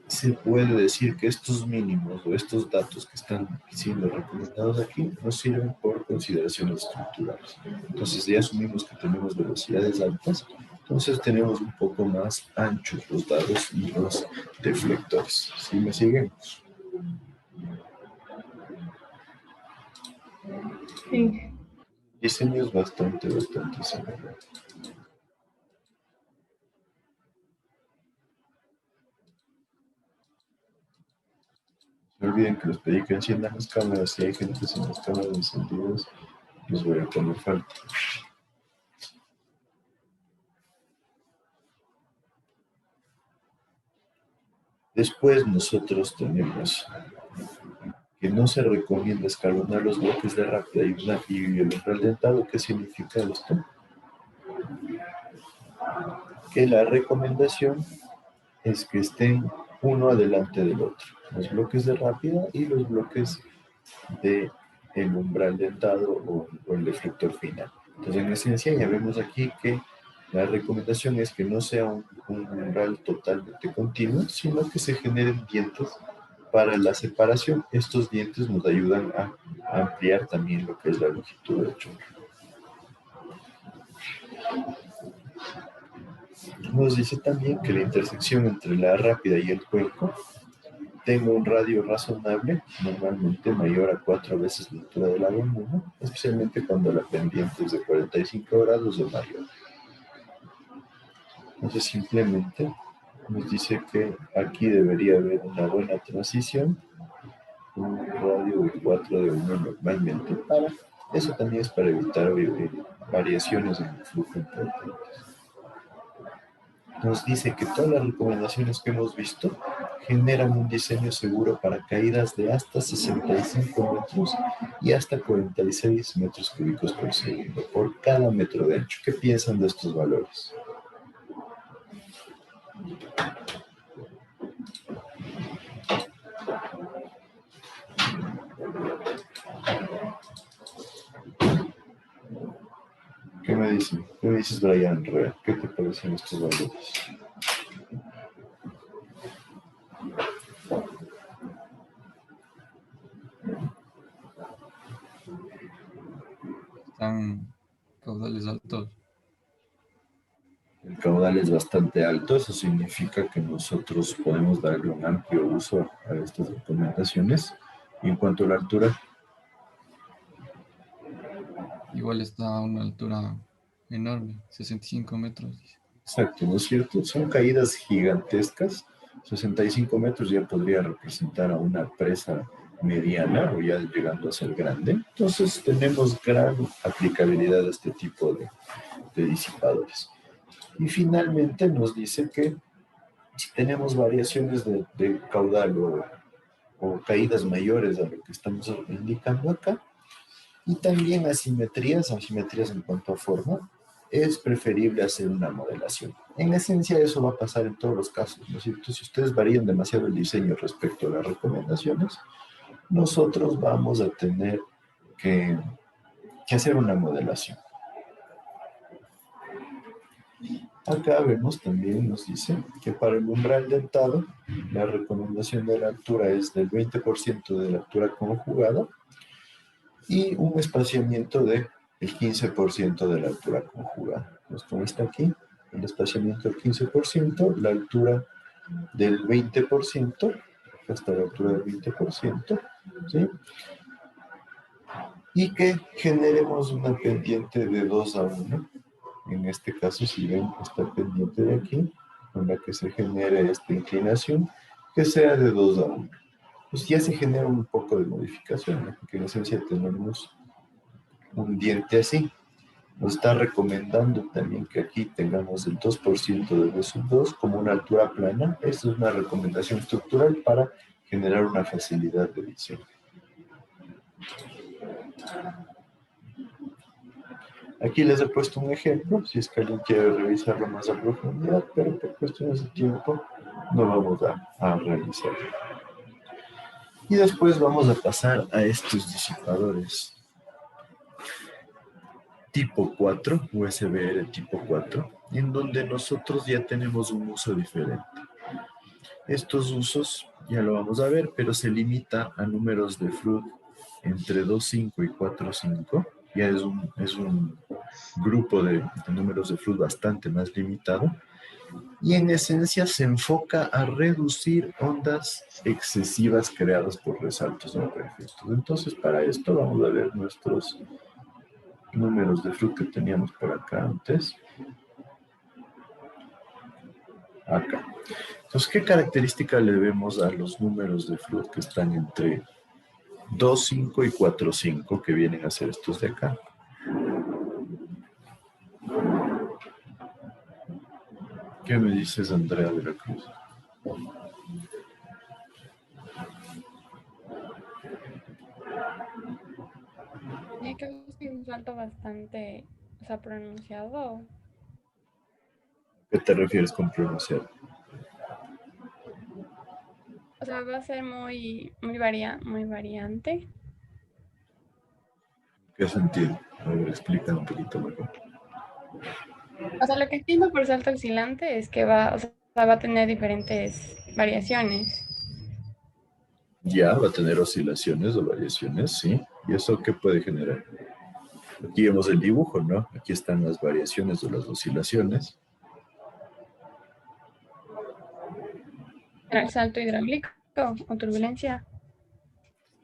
se puede decir que estos mínimos o estos datos que están siendo recomendados aquí nos sirven por consideraciones estructurales. Entonces ya asumimos que tenemos velocidades altas, entonces tenemos un poco más anchos los dados y los deflectores. ¿Sí me siguen? Sí. El diseño es bastante similar. No olviden que les pedí que enciendan las cámaras. Si hay gente sin las cámaras encendidas, les voy a poner falta. Después nosotros tenemos que no se recomienda escalonar los bloques de rápida y el umbral dentado. ¿Qué significa esto? Que la recomendación es que estén uno adelante del otro. Los bloques de rápida y los bloques del umbral dentado o el deflector final. Entonces, en esencia, ya vemos aquí que la recomendación es que no sea un umbral totalmente continuo, sino que se generen dientes para la separación. Estos dientes nos ayudan a ampliar también lo que es la longitud del chorro. Nos dice también que la intersección entre la rápida y el cuenco tenga un radio razonable, normalmente mayor a 4 veces la altura del agua en uno, especialmente cuando la pendiente es de 45 grados o mayor. Entonces simplemente nos dice que aquí debería haber una buena transición, un radio de 4 de 1 normalmente. Eso también es para evitar variaciones en el flujo importantes. Nos dice que todas las recomendaciones que hemos visto generan un diseño seguro para caídas de hasta 65 metros y hasta 46 metros cúbicos por segundo por cada metro de ancho. ¿Qué piensan de estos valores? ¿Ok? ¿Qué me dicen? ¿Qué me dices, Brian? ¿Qué te parecen estos valores? Están caudales altos. El caudal es bastante alto, eso significa que nosotros podemos darle un amplio uso a estas recomendaciones. Y en cuanto a la altura, Igual está a una altura enorme, 65 metros. exacto, ¿no es cierto? Son caídas gigantescas. 65 metros ya podría representar a una presa mediana o ya llegando a ser grande. Entonces tenemos gran aplicabilidad a este tipo de disipadores. Y finalmente nos dice que si tenemos variaciones de caudal o caídas mayores a lo que estamos indicando acá, y también asimetrías en cuanto a forma, es preferible hacer una modelación. En esencia eso va a pasar en todos los casos, ¿no es cierto? Si ustedes varían demasiado el diseño respecto a las recomendaciones, nosotros vamos a tener que hacer una modelación. Acá vemos también, nos dice que para el umbral dentado, la recomendación de la altura es del 20% de la altura conjugada y un espaciamiento del 15% de la altura conjugada. Entonces, como está aquí, el espaciamiento del 15%, la altura del 20%, hasta la altura del 20%, ¿sí? Y que generemos una pendiente de 2 a 1. En este caso, si ven esta pendiente de aquí, con la que se genere esta inclinación, que sea de 2 a 1. Pues ya se genera un poco de modificación, ¿no? Porque en esencia tenemos un diente así. Nos está recomendando también que aquí tengamos el 2% de B sub 2 como una altura plana. Esta es una recomendación estructural para generar una facilidad de diseño. Aquí les he puesto un ejemplo, si es que alguien quiere revisarlo más a profundidad, pero por cuestiones de tiempo no vamos a realizarlo. Y después vamos a pasar a estos disipadores tipo 4, USBR tipo 4, en donde nosotros ya tenemos un uso diferente. Estos usos ya lo vamos a ver, pero se limita a números de Flood entre 2,5 y 4,5. Ya es un grupo de números de Flood bastante más limitado. Y en esencia se enfoca a reducir ondas excesivas creadas por resaltos no perfectos. Entonces, para esto vamos a ver nuestros números de Flood que teníamos por acá antes. Acá. Entonces, ¿qué característica le vemos a los números de Flood que están entre 2,5 y 4,5, que vienen a ser estos de acá? ¿Qué me dices, Andrea de la Cruz? Tiene que ser un salto bastante, o sea, pronunciado. ¿Qué te refieres con pronunciado? O sea, va a ser muy variante. ¿Qué sentido? A ver, explícame un poquito mejor. O sea, lo que entiendo por salto oscilante es que va a tener diferentes variaciones. Ya, va a tener oscilaciones o variaciones, sí. ¿Y eso qué puede generar? Aquí vemos el dibujo, ¿no? Aquí están las variaciones o las oscilaciones. ¿El salto hidráulico o turbulencia?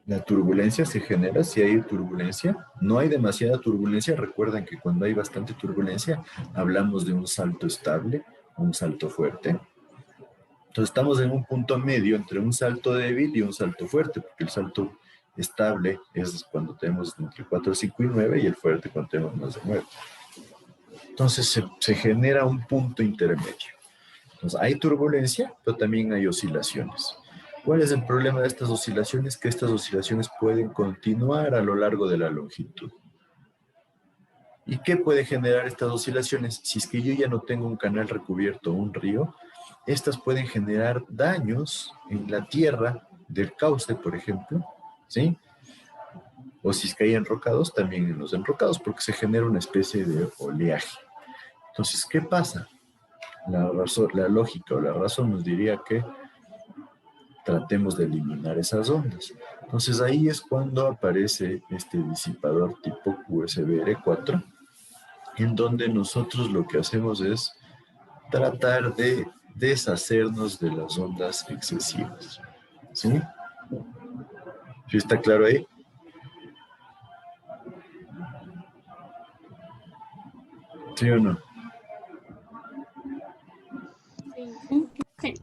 La turbulencia se genera si hay turbulencia. No hay demasiada turbulencia. Recuerden que cuando hay bastante turbulencia, hablamos de un salto estable, un salto fuerte. Entonces estamos en un punto medio entre un salto débil y un salto fuerte, porque el salto estable es cuando tenemos entre 4, 5 y 9 y el fuerte cuando tenemos más de 9. Entonces se genera un punto intermedio. Entonces hay turbulencia, pero también hay oscilaciones. ¿Cuál es el problema de estas oscilaciones? Que estas oscilaciones pueden continuar a lo largo de la longitud. ¿Y qué puede generar estas oscilaciones? Si es que yo ya no tengo un canal recubierto o un río, estas pueden generar daños en la tierra del cauce, por ejemplo, ¿sí? O si es que hay enrocados, también en los enrocados, porque se genera una especie de oleaje. Entonces, ¿qué pasa? La lógica o la razón nos diría que tratemos de eliminar esas ondas. Entonces ahí es cuando aparece este disipador tipo USB-R4, en donde nosotros lo que hacemos es tratar de deshacernos de las ondas excesivas. ¿Sí? ¿Sí está claro ahí? ¿Sí o no?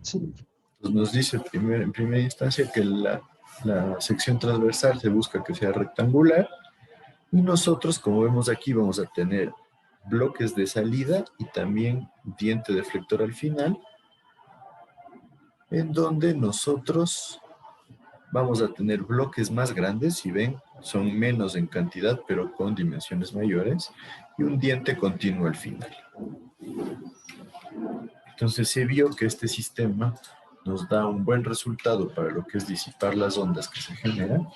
Sí. Pues nos dice en primera instancia que la sección transversal se busca que sea rectangular y nosotros, como vemos aquí, vamos a tener bloques de salida y también diente deflector al final, en donde nosotros vamos a tener bloques más grandes, si ven, son menos en cantidad, pero con dimensiones mayores, y un diente continuo al final. Entonces se vio que este sistema nos da un buen resultado para lo que es disipar las ondas que se generan.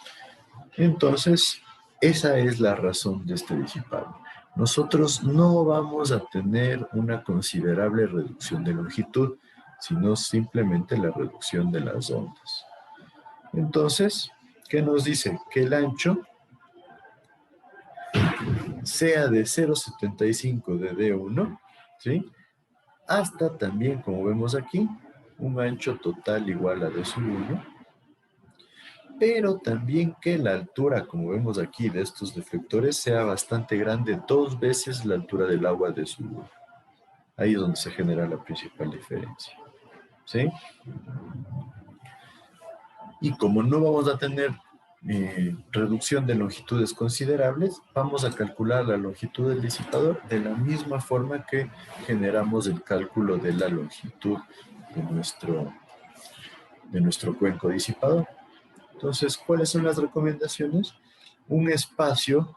Entonces, esa es la razón de este disipado. Nosotros no vamos a tener una considerable reducción de longitud, sino simplemente la reducción de las ondas. Entonces, ¿qué nos dice? Que el ancho sea de 0,75 de D1, ¿sí? Hasta también, como vemos aquí, un ancho total igual a D sub 1, pero también que la altura, como vemos aquí, de estos deflectores sea bastante grande, 2 veces la altura del agua de sub 1. Ahí es donde se genera la principal diferencia, ¿sí? Y como no vamos a tener reducción de longitudes considerables, vamos a calcular la longitud del disipador de la misma forma que generamos el cálculo de la longitud de nuestro cuenco disipador. Entonces, ¿cuáles son las recomendaciones? Un espacio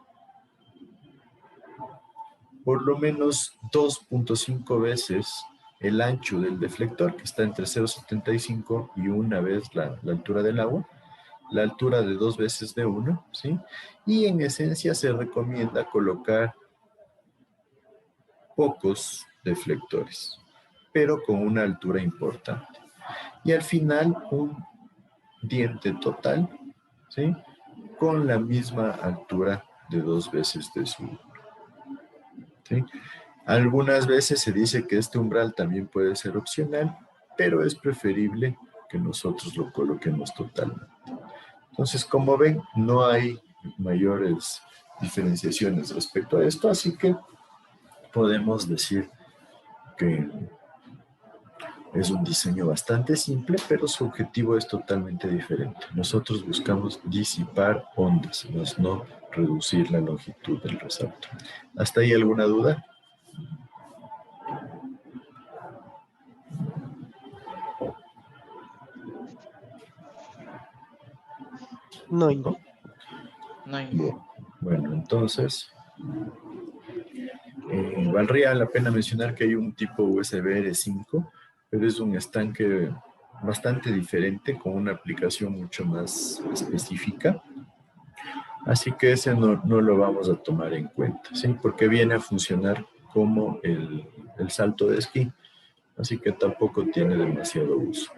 por lo menos 2.5 veces el ancho del deflector, que está entre 0,75 y una vez la altura del agua, la altura de 2 veces de 1, ¿sí? Y en esencia se recomienda colocar pocos deflectores, pero con una altura importante. Y al final un diente total, ¿sí? Con la misma altura de 2 veces de su 1, ¿sí? Algunas veces se dice que este umbral también puede ser opcional, pero es preferible que nosotros lo coloquemos totalmente. Entonces, como ven, no hay mayores diferenciaciones respecto a esto, así que podemos decir que es un diseño bastante simple, pero su objetivo es totalmente diferente. Nosotros buscamos disipar ondas, no reducir la longitud del resalto. ¿Hasta ahí alguna duda? No. Bueno, entonces, valdría la pena mencionar que hay un tipo USB-R5, pero es un estanque bastante diferente, con una aplicación mucho más específica. Así que ese no lo vamos a tomar en cuenta, ¿sí? Porque viene a funcionar como el salto de esquí, así que tampoco tiene demasiado uso.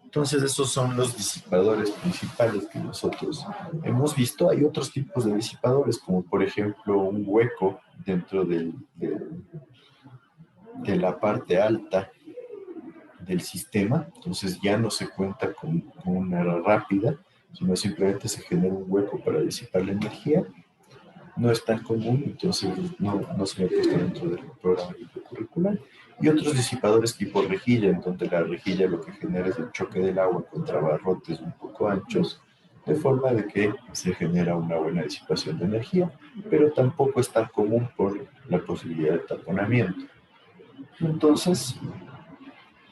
Entonces, esos son los disipadores principales que nosotros hemos visto. Hay otros tipos de disipadores, como por ejemplo un hueco dentro de la parte alta del sistema. Entonces ya no se cuenta con una rápida, sino simplemente se genera un hueco para disipar la energía. No es tan común, entonces no se me puesto dentro del programa curricular. Y otros disipadores tipo rejilla, en donde la rejilla lo que genera es el choque del agua contra barrotes un poco anchos, de forma de que se genera una buena disipación de energía, pero tampoco es tan común por la posibilidad de taponamiento. Entonces,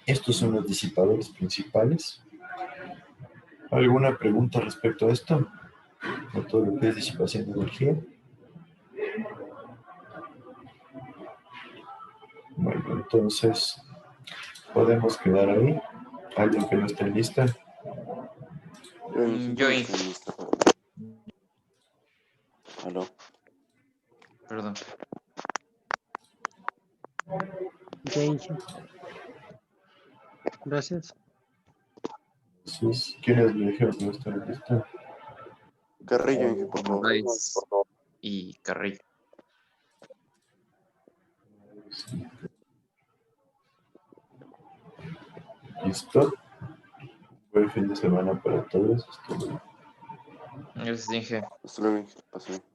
estos son los disipadores principales. ¿Alguna pregunta respecto a esto? ¿A todo lo que es disipación de energía? Bueno, entonces podemos quedar ahí. ¿Alguien que no esté lista? Yo Aló. Perdón. Ya, Inge. Gracias. Entonces, ¿quiénes le dijeron que no está en la lista? Carrillo, Inge, por favor. Reyes y Carrillo. Listo. Buen fin de semana para todos. Hasta luego. Gracias, Inge. Hasta luego, Inge. Pásale.